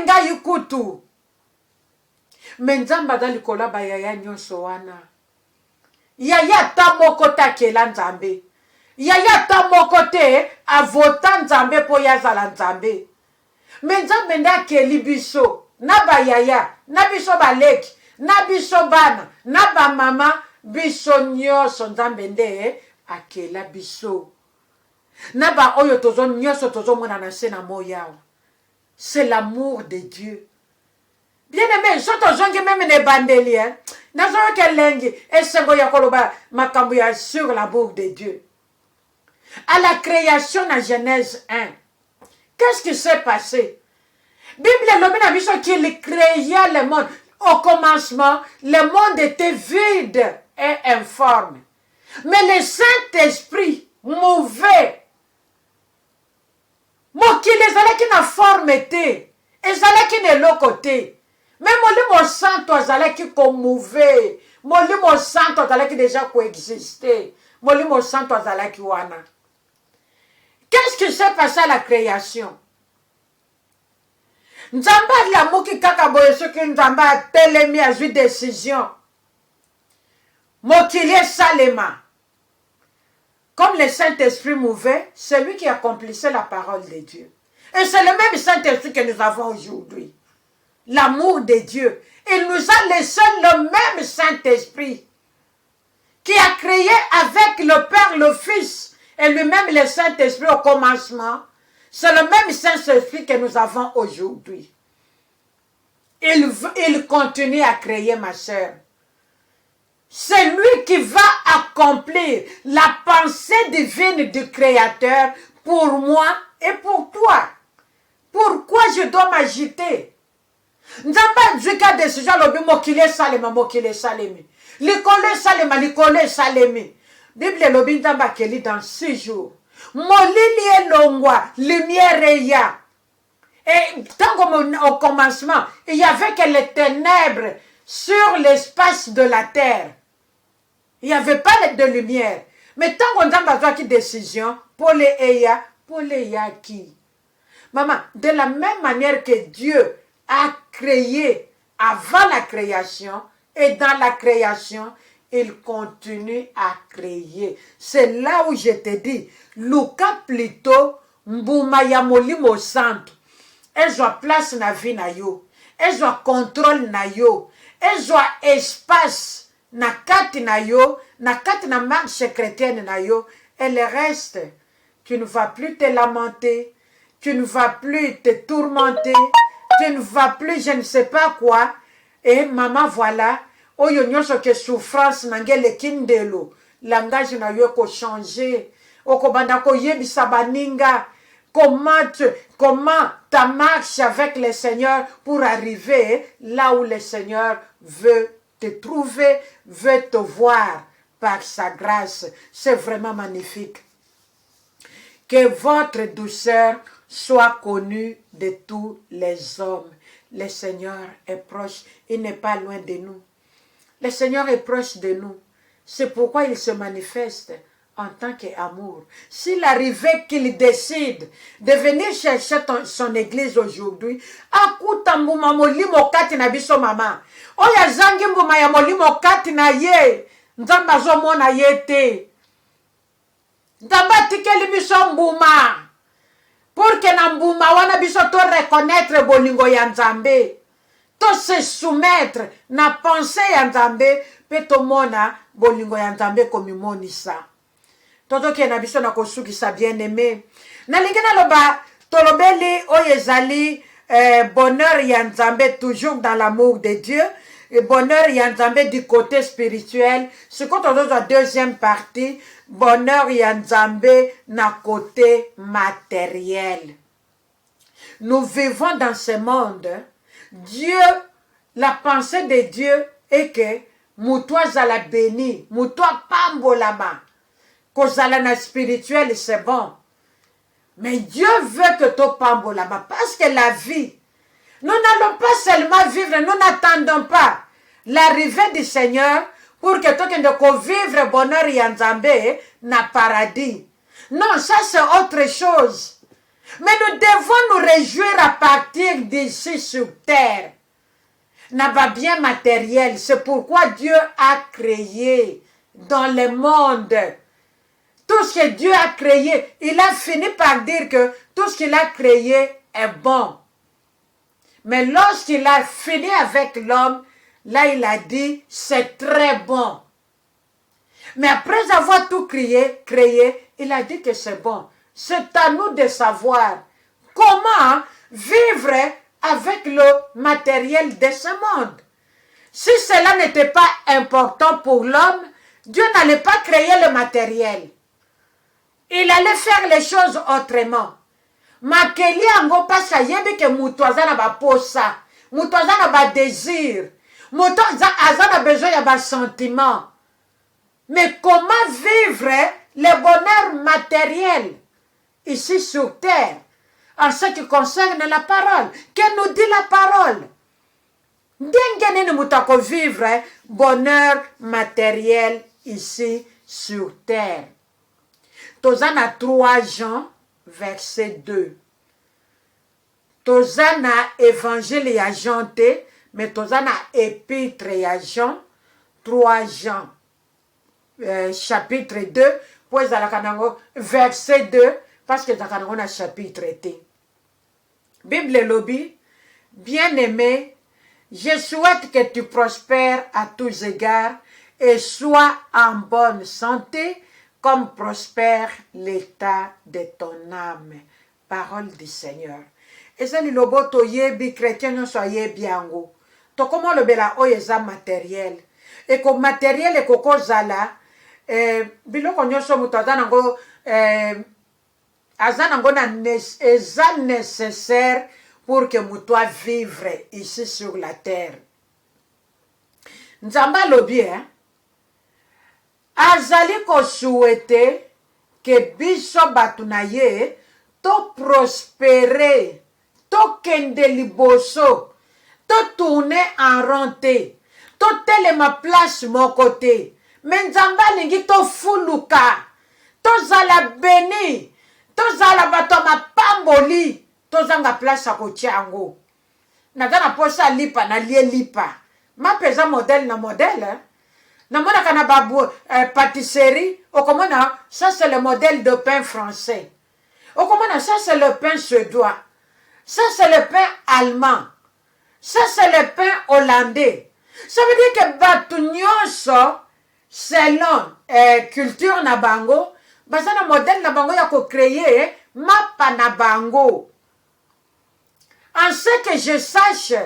Nga yukutu. Menzamba dali kola ba yaya nyonso wana. Yaya ta moko ta kela nzambe. yaya ta moko te avota nzambe mpo ye azala nzambe. Me nzambe nde akeli biso na bayaya na biso baleki na biso bana na bamama biso nyonso nzambe nde akela biso na baoyo nyonso tozomona na se na moya. C'est l'amour de Dieu. Bien aimé, so tozongi meme ne bandeli nazoyo kelengi esengo ya koloba makambo ya sur l'amour de Dieu. À la création na Genèse 1, qu'est-ce qui s'est passé? Bible lobi na biso qu'il créa le monde. Au commencement, le monde était vide et informe. Mais le Saint-Esprit mouvait. Mokili ezalaki na forme te, ezalaki na eloko te. Mais Molimo Santo azalaki komouve, Molimo Santo azalaki déjà coexister, Molimo Santo azalaki wana. Qu'est-ce qui s'est passé à la création? Nzamba la muki kaka boye soki nzamba telemi azui décision. Mokili salema. Comme le Saint-Esprit mouvait, c'est lui qui accomplissait la parole de Dieu. Et c'est le même Saint-Esprit que nous avons aujourd'hui. L'amour de Dieu. Il nous a laissé le même Saint-Esprit qui a créé avec le Père, le Fils et lui-même le Saint-Esprit au commencement. C'est le même Saint-Esprit que nous avons aujourd'hui. Il continue à créer, ma sœur. C'est lui qui va accomplir la pensée divine du Créateur pour moi et pour toi. Pourquoi je dois m'agiter? Nzamba dzika décision lobi mokile salema mokile salemi. Likole salema likole salemi. Bible lobi nzamba keli dans 6 jours. Molili elongwa lumière ya. Et tant au commencement, il y avait que les ténèbres sur l'espace de la terre. Il n'y avait pas de lumière. Mais tant qu'on a besoin de décision, pour les qui. Maman, de la même manière que Dieu a créé avant la création, et dans la création, il continue à créer. C'est là où je te dis, Luka plutôt, mbuma ya molimo santo. Elles ont place na vie na yo. Elles ont contrôle na yo. Elles ont espace na kati na yo, na kati na marche chrétienne na yo. Et le reste, tu ne vas plus te lamenter, tu ne vas plus te tourmenter, tu ne vas plus je ne sais pas quoi. Et maman voilà, oyo nyonso ke souffrance nangele kindelo, langage na yo ko changer, oko banda ko yebisa baninga. Comment ta marche avec le Seigneur pour arriver là où le Seigneur veut te trouver, veut te voir par sa grâce. C'est vraiment magnifique. Que votre douceur soit connue de tous les hommes. Le Seigneur est proche, il n'est pas loin de nous. Le Seigneur est proche de nous. C'est pourquoi il se manifeste en tant qu'amour. S'il arrivait qu'il décide de venir chercher son église aujourd'hui, akuta mbuma molimo kati na biso mama. Oya zangi mbuma ya molimo kati na ye. Nzamba zo mona ye te. Nzamba tikeli biso mbuma. Pour que na mbuma wana biso to reconnaître bolingo ya Nzambe. To se soumettre na pensée ya Nzambe. Pe to mona bolingo ya Nzambe komimoni sa. Toto ki na biso na kosukisa bien aimé. Na lingena loba tolobeli oyezali bonheur ya Nzambe toujours dans l'amour de Dieu. Et bonheur ya Nzambe du côté spirituel. Ce qu'on dans la deuxième partie, bonheur ya Nzambe na côté matériel. Nous vivons dans ce monde. Dieu, la pensée de Dieu est que moutoua zala béni, moutoua pambolama. Kozala na spirituel, c'est bon. Mais Dieu veut que tu pambolama. Parce que la vie, nous n'allons pas seulement vivre, nous n'attendons pas l'arrivée du Seigneur pour que tu ne vivre bonheur et Nzambe na paradis. Non, ça c'est autre chose. Mais nous devons nous réjouir à partir d'ici sur terre. N'a pas bien matériel. C'est pourquoi Dieu a créé dans le monde Tout ce que Dieu a créé, il a fini par dire que tout ce qu'il a créé est bon. Mais lorsqu'il a fini avec l'homme, là il a dit, c'est très bon. Mais après avoir tout créé, il a dit que c'est bon. C'est à nous de savoir comment vivre avec le matériel de ce monde. Si cela n'était pas important pour l'homme, Dieu n'allait pas créer le matériel. Il allait faire les choses autrement. Makeli ango pasa yebi ke mutu aza na ba posa, mutu aza na ba désir, mutu aza na besoin ya ba sentiment. Mais comment vivre le bonheur matériel ici sur terre en ce qui concerne la parole? Que nous dit la parole? Ndenge nini mutako vivre bonheur matériel ici sur terre? Tozana 3 Jean verset 2. Tozana évangile ya Jean te, mais tozana épître ya Jean 3 Jean chapitre 2 pues la kanango verset 2 parce que la kanango na chapitre te. Bible lobby, bien-aimé, je souhaite que tu prospères à tous égards et sois en bonne santé comme prospère l'état de ton âme. Parole du Seigneur. Et ça, le toyebi chrétien non soyez bien go. To comment le bela oyeza matériel. Et comme matériel et koko zala, biloko nyonso muto azanango azanango na eza nécessaire pour que muto vivre ici sur la terre. Nzamba lobi azali ko souhaiter que biso batu na ye to prospérer, to kende liboso, to tourner en rente, to telema place mon côté. Mais nzamba lingi to fuluka, to zala beni, to zala bato mapamboli, to zanga place ako tiango. Nazana posa lipa na lie lipa. Ma pesa modèle na modèle. Namona kana babu pâtisserie, okomona ça c'est le modèle de pain français. Okomona ça c'est le pain suédois. Ça c'est le pain allemand. Ça c'est le pain hollandais. Ça veut dire que batu nyonso selon culture na bango, basana modèle na bango ya ko créer mapa na bango. En ce que je sache,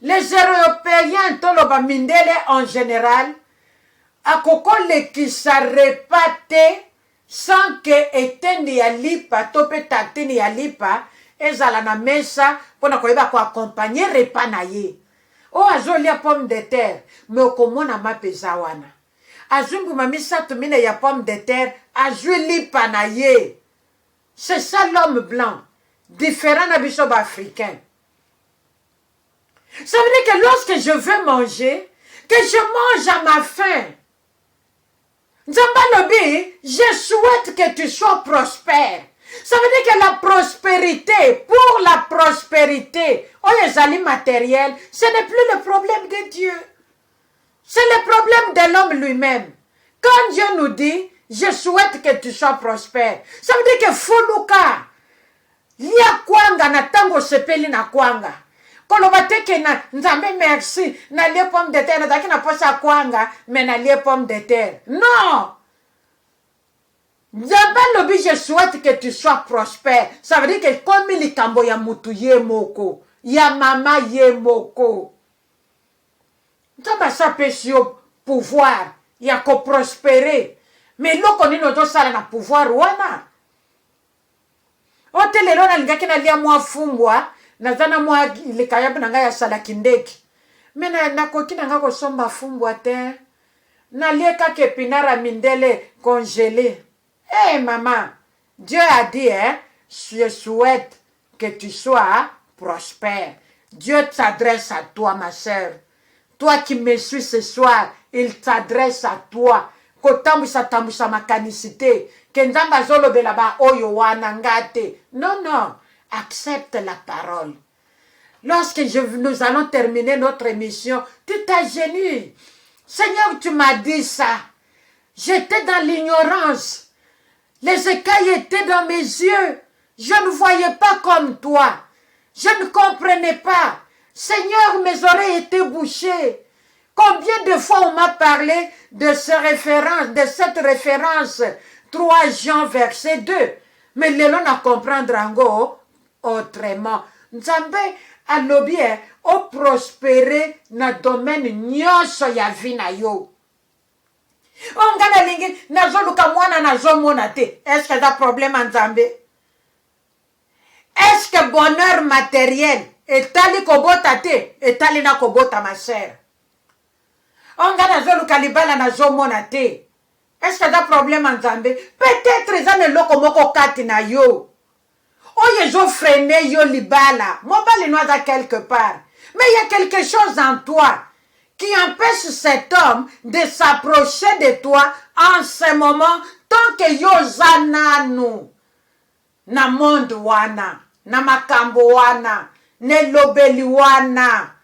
les Européens toloba mindele en général akoko le qui s'arrêpate sans que etende ya lipa tope tatini ya lipa ezala na mesa pona koyeba ko accompagner repas na ye. O azolia pomme de terre, mais okomona mapeza wana. Azungu mamisa tumine ya pomme de terre, azui lipa na ye. C'est ça l'homme blanc, différent na biso africain. Ça veut dire que lorsque je veux manger, que je mange à ma faim. Nzamba lobi, je souhaite que tu sois prospère. Ça veut dire que la prospérité, pour la prospérité, oyezali matériel, ce n'est plus le problème de Dieu. C'est le problème de l'homme lui-même. Quand Dieu nous dit, je souhaite que tu sois prospère, ça veut dire que fuluka, lia kwanga na tango sepeli na kwanga. Koloba teke na nzambe merci, na lie pomme de terre, na daki na posa kwanga, mais na lie pomme de terre. Non! Nzambe lobi, je souhaite que tu sois prospère. Ça veut dire que comme il kambo ya mutu ye moko, ya mama ye moko. Nzambe sa pesio pouvoir, ya ko prospérer. Mais loko nino to sala na pouvoir wana. Otelelo na lingaki na lia mwa fumbwa, nazana mwa likayabu na nga ya sala kindeki. Mena nakoki na nga kosomba fumbwa te. Na lieka ke pinara mindele congelé. Eh maman, Dieu a dit, je souhaite que tu sois prospère. Dieu s'adresse à toi, ma sœur. Toi qui me suis ce soir, il s'adresse à toi. Kotambusa tambusa makanicité. Kenzamba zolo belaba oyo wanangate. Non, non. Accepte la parole. Lorsque nous allons terminer notre émission, tu t'agenouilles. Seigneur, tu m'as dit ça. J'étais dans l'ignorance. Les écailles étaient dans mes yeux. Je ne voyais pas comme toi. Je ne comprenais pas. Seigneur, mes oreilles étaient bouchées. Combien de fois on m'a parlé de cette référence 3 Jean verset 2. Mais lelo na comprendre ango autrement. Nzambe alobi o prospérer na domaine nyonso ya vie na yo. Ongana lingi nazoluka mwana nazomona te. Est-ce que ça problème en Nzambe? Est-ce que bonheur matériel etali kobota te? Etali na kobota ma sœur. Ongana nazoluka libala nazomona te. Est-ce que ça problème en Nzambe? Peut-être ça ne loko moko kati na yo. Oye zo freine yo libala. Mobali noza quelque part. Mais il y a quelque chose en toi qui empêche cet homme de s'approcher de toi en ce moment tant que yo zananu na monde wana, na makambo wana, ne lobeli wana.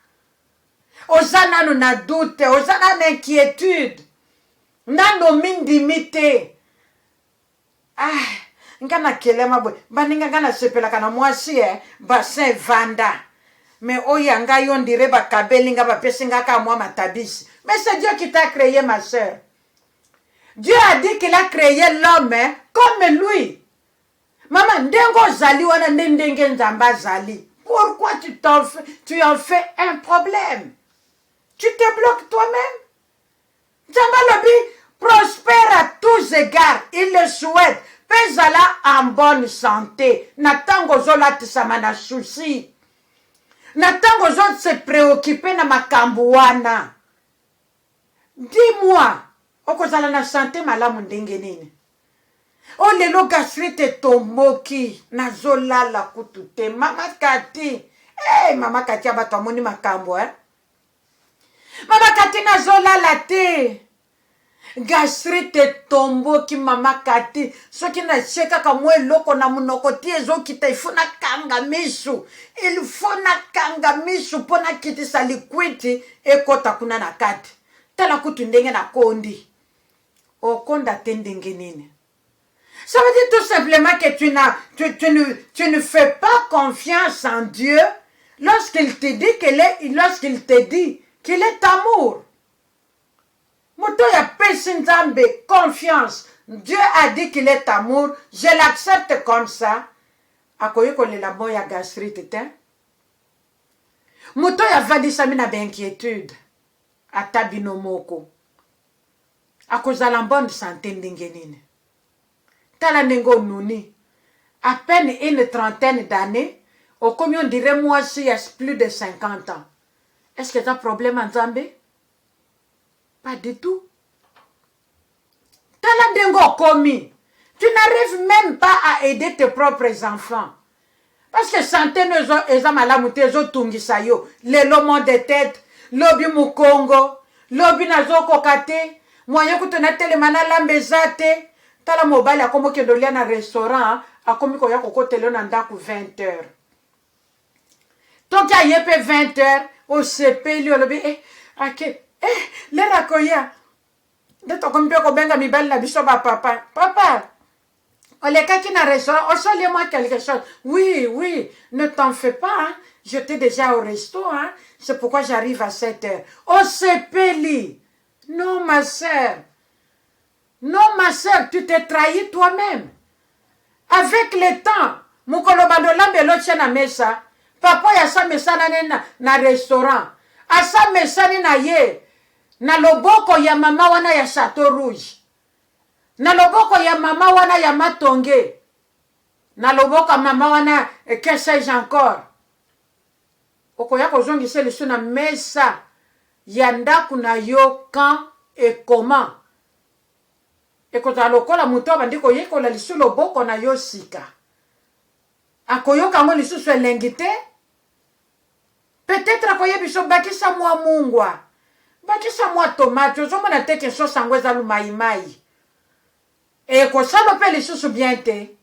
Ozananu na doute, ozana na inquiétude, nano mindimite. Ngana kelema boy, baninga ngana sepela kana mwasi bassin vanda. Mais oyanga yon dire ba kabelinga ba pesinga ka moi matabisi. Mais c'est Dieu qui t'a créé, ma sœur. Dieu a dit qu'il a créé l'homme comme lui. Maman, ndengo zali wana ndenge nzamba zali. Pourquoi tu en fais un problème? Tu te bloques toi-même. Nzamba lobi prospère à tous égards. Il le souhaite. Pezala en bonne santé. Natango zola tisama na souci. Natango zola se préoccuper na makambo wana. Dis-moi, okozala na santé malamu ndenge nini? O lelo gastrite tomboki na zola la kutute. Mama Kati. Mama Kati abato amoni makambo Mama Kati na zola la te. Gastrite tomboki Mama Kati. Soki na cheka kamwe loko na munoko tie zo kita ifuna kanga misu. Ilifuna kanga misu pona kiti sa liquiti ekota kuna na kati. Tala kutu ndenge na kondi. Okonda te ndenge nini. Ça veut dire tout simplement que tu ne fais pas confiance en Dieu lorsqu'il te dit qu'il est amour. Moto ya pesi Nzambe confiance. Dieu a dit qu'il est amour. Je l'accepte comme ça. Akoye kolela moya gastrite te. Moto ya vadisa mina d'inquiétude. Atabino moko. Akozala bonne santé ndenge nini. Tala nengo nuni. À peine une trentaine d'années. Au combien on dirait moi si il y a plus de 50 ans. Est-ce que tu as un problème en Zambie? Pas du tout. Tala nengo komi. Tu n'arrives même pas à aider tes propres enfants. Parce que santé nous malamuté zo tungisa yo. Le lomo de tête. Lobi mukongo. Lobi nazo kokate. Moyen kutona telemana lambezate. Tala mobile akomo kendolia na restaurant akomi koya kokotelo na ndaku 20 heures. Toki ayepe 20 heures o sepeli olobi le rakoya. De to komi ko benga mibali na biso ba papa. Oleka ki na restaurant, osole-moi quelque chose. Oui, ne t'en fais pas, hein. J'étais déjà au resto, hein. C'est pourquoi j'arrive à 7 heures. O sepeli. Non, ma sœur. Non, ma sœur, tu t'es trahi toi-même. Avec le temps, mukolobandola beloche na mesa, papa ya sa mesa na restaurant, asa mesa ni na ye, na loboko ya mama wana ya Chateau Rouge, na loboko ya mama wana ya Matonge, na loboko ya mama wana que sais-je encore. Okoya kozongisa liso na mesa ya ndaku na yo quand et comment. Ekota lokola muto bandiko yekola lisu loboko na yo sika. Akoyoka ngo lisu so elengite. Peut-être akoye biso bakisa mwa mungwa. Bakisa mwa tomate, ozomona te ke so sangweza lumaimai. Eko salo pe lisu bien te.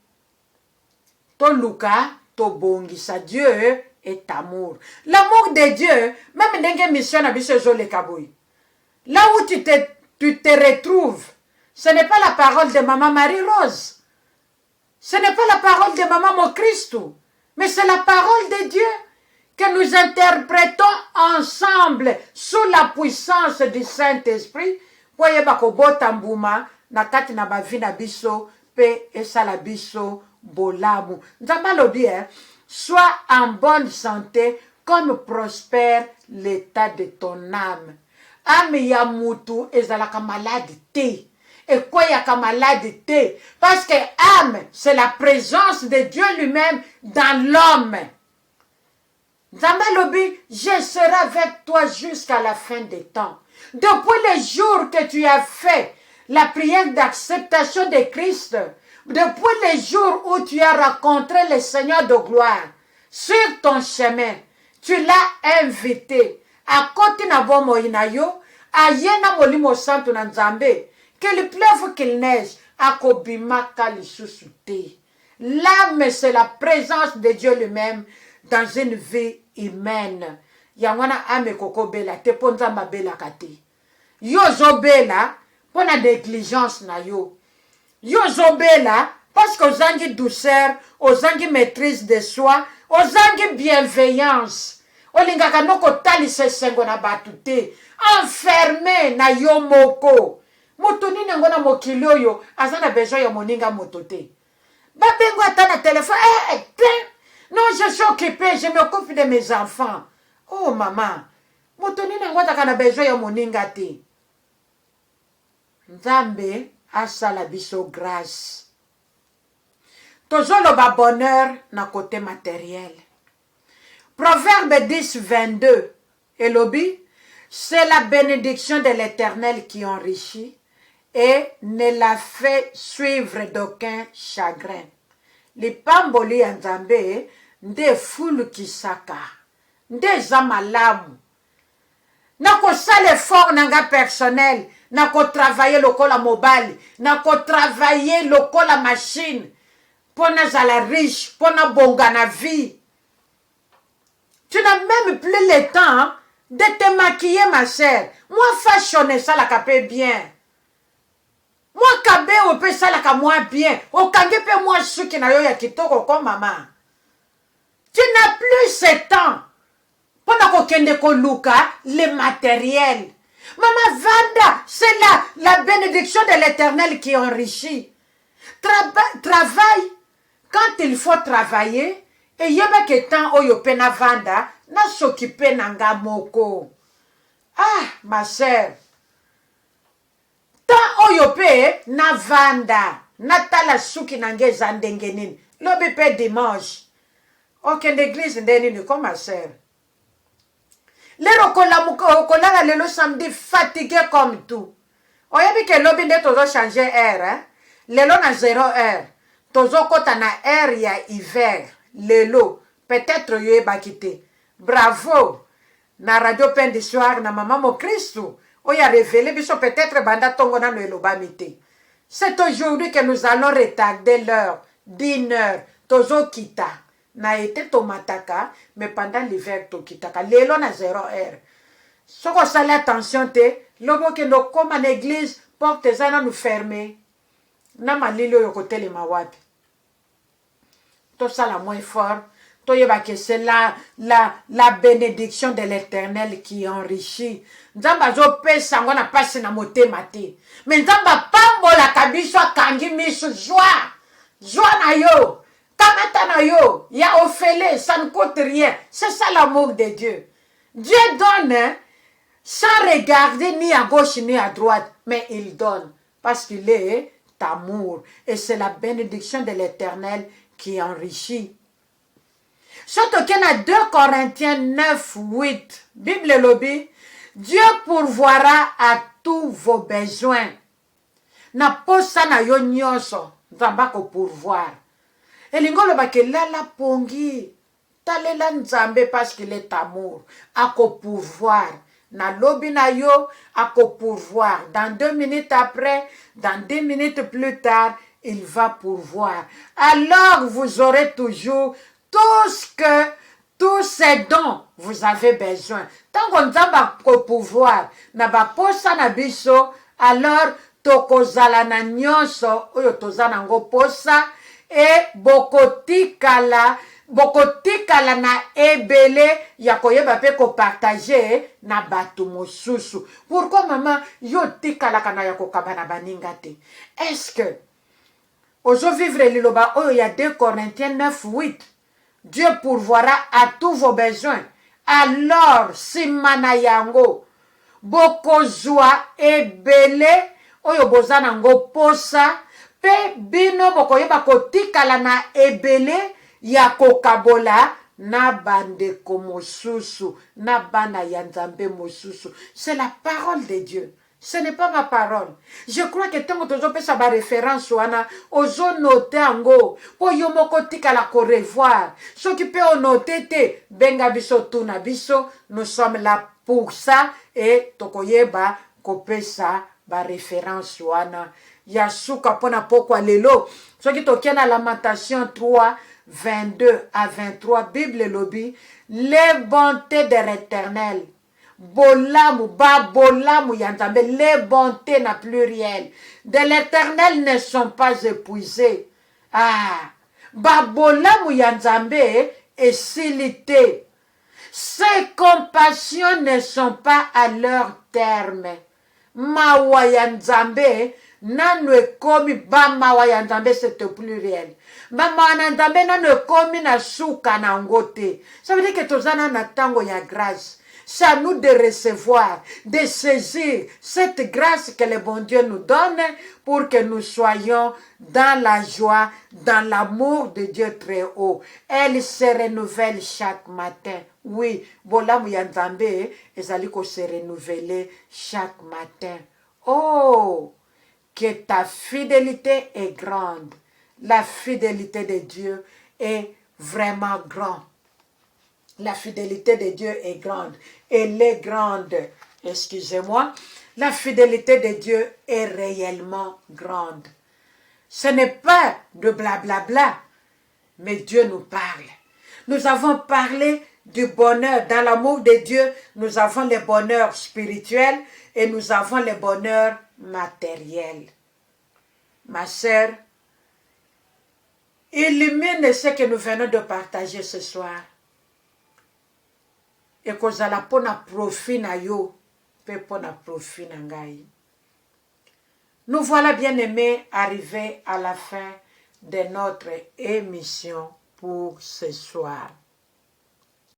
To luka to bongisa. Dieu est amour. L'amour de Dieu, même ndenge mission na biso zo le kaboy. Là où tu te retrouves, ce n'est pas la parole de Maman Marie-Rose. Ce n'est pas la parole de Maman Mon Christ, mais c'est la parole de Dieu que nous interprétons ensemble sous la puissance du Saint-Esprit pour yeba kobota mbuma na kati na bavi na biso pe esala biso bolamu. Nzambe alobi sois en bonne santé comme prospère l'état de ton âme. Âme ya mutu ezalaka malade te. Et quoi y a malade te? Parce que âme, c'est la présence de Dieu lui-même dans l'homme. Nzambe lobi, je serai avec toi jusqu'à la fin des temps. Depuis le jour que tu as fait la prière d'acceptation de Christ, depuis le jour où tu as rencontré le Seigneur de gloire, sur ton chemin, tu l'as invité. À côté na bomo inayo, ayena molimo santo na Nzambe, qu'il pleuve, qu'il neige, akobimaka lisusu te. L'âme, c'est la présence de Dieu lui-même dans une vie humaine. Yangwana ame koko bela te ponza mabela kate. Yo zobela pona négligence na yo. Yo zobela parce que ozangi douceur, ozangi maîtrise de soi, ozangi bienveillance. Olingaka noko talise sengo na batu te. Enfermé na yo moko. Moto nini ngona mokili oyo azana besoin ya moninga moto te. Babengo ata na téléphone, non, je suis occupée, je m'occupe de mes enfants. Oh maman, moto nini ngota kana besoin ya moninga te. Nzambe asala biso grâce. Tozolo ba bonheur na côté matériel. Proverbe 10, 22. Elobi, c'est la bénédiction de l'Éternel qui enrichit et ne la fait suivre d'aucun chagrin. Lipamboli ya Nzambe nde fulu kisaka, nde zamalamu. Nako sale effort nanga personnel, nako travailler lokola mobile, nako travailler lokola machine, pona zala riche, pona bonga na vie. Tu n'as même plus le temps de te maquiller, ma sœur. Moi, fashionner ça la capé bien. Moi, kabé ou peut ça la moi bien. Au kange pe moi suki na yo ya kitoko comme maman. Tu n'as plus ce temps. Pendant kende ko luka le matériel. Maman Vanda, c'est la bénédiction de l'Éternel qui enrichit. Travaille quand il faut travailler. Et yeba ke temps oyo pena Vanda na s'occuper nanga moko. Ah, ma sœur. Tant oyo pe na Vanda na tala suki nange zandengenin. Lobi pe dimanche. Ok, l'église ndenini comme ma sœur. Lero kola lelo samedi fatigué comme tout. Oyebi ke lobi nde tozo changer air, hein? Lelo na 0 heure. Tozo kota na air ya hiver. Lelo, peut-être yo ebakite. Bravo. Na radio Pain du Soir na Maman Mon Christ. Oya révélé biso peut-être banda tongo na no elobamite. C'est aujourd'hui que nous allons retarder l'heure d'1 heure. Tozo kita. Na été tomataka, mais pendant l'hiver to kitaka. Lelo na 0 heure. Soko sale attention te, lobo ke no comme en église, porte zana nous fermer. Na malilo yo kote le mawapi. Tout ça la moins fort. Que c'est la bénédiction de l'Éternel qui enrichit. Nzamba zo pe sango na passe na motema te. Mais nzamba pambola kabiso kangi misu joie. Joie na yo. Kamata na yo. Ya ofele, ça ne coûte rien. C'est ça l'amour de Dieu. Dieu donne sans regarder ni à gauche ni à droite. Mais il donne. Parce qu'il est amour. Et c'est la bénédiction de l'Éternel qui enrichit. Surtout qu'il y a 2 Corinthiens 9, 8. Bible lobby. Dieu pourvoira à tous vos besoins. Na posa na yo nyonso. Nzamba ko pourvoir. Et l'ingolo ba ke la pongi. Talela nzambe parce qu'il est amour. Ako pourvoir. Na lobby na yo. Ako pourvoir. Dans 2 minutes après. Dans 10 minutes plus tard. Il va pourvoir. Alors vous aurez toujours tous ces dons vous avez besoin. Tant qu'on a pouvoir, na ba posa na biso, alors tokozala na nyonso oyo tozana ngo posa et bokotikala na ebele ya koyeba pe ko partager na bato mosusu. Pourquoi maman yo tikala kana ya kokabana baninga te? Est-ce que ozo vivre liloba oyo ya 2 Corinthiens 9:8 Dieu pourvoira à tous vos besoins. Alors simana yango bokozwa ebele oyo bozana ngo posa pe bino bokoyeba kotikala na ebele ya kokabola na bandeko mosusu na bana ya nzambe mosusu. C'est la parole de Dieu. Ce n'est pas ma parole. Je crois que tant que tu as référence wana ozo noter ango po yo moko tikala ko revoir. Ce qui peut noter te benga biso tuna biso, nous sommes là pour ça et tokoyeba kopesa ba référence wana. Yasuka pona pokwa lelo. Ce qui tokia na Lamentation 3:22-23 Bible lobi les bontés de l'Éternel. Bolamu, bolamu yanzambe, les bontés na pluriel de l'Éternel ne sont pas épuisées. Ah, bolamu yanzambe et silité. Ses compassions ne sont pas à leur terme. Mawa yanzambe nanu ekomi ba mawa yanzambe c'est au pluriel. Mawa yanzambe nanu ekomi na suka na ngote. Ça veut dire que tozana na tango ya grâce. C'est à nous de recevoir, de saisir cette grâce que le bon Dieu nous donne pour que nous soyons dans la joie, dans l'amour de Dieu très haut. Elle se renouvelle chaque matin. Oui, bolamu yanzambe ezaliko se renouveler chaque matin. Oh, que ta fidélité est grande. La fidélité de Dieu est vraiment grande. La fidélité de Dieu est grande. Elle est grande. Excusez-moi. La fidélité de Dieu est réellement grande. Ce n'est pas de blablabla, mais Dieu nous parle. Nous avons parlé du bonheur. Dans l'amour de Dieu, nous avons le bonheur spirituel et nous avons le bonheur matériel. Ma sœur, illumine ce que nous venons de partager ce soir. Et kozala pona profit na yo, pe pona profit na ngai. Nous voilà bien aimés arrivés à la fin de notre émission pour ce soir.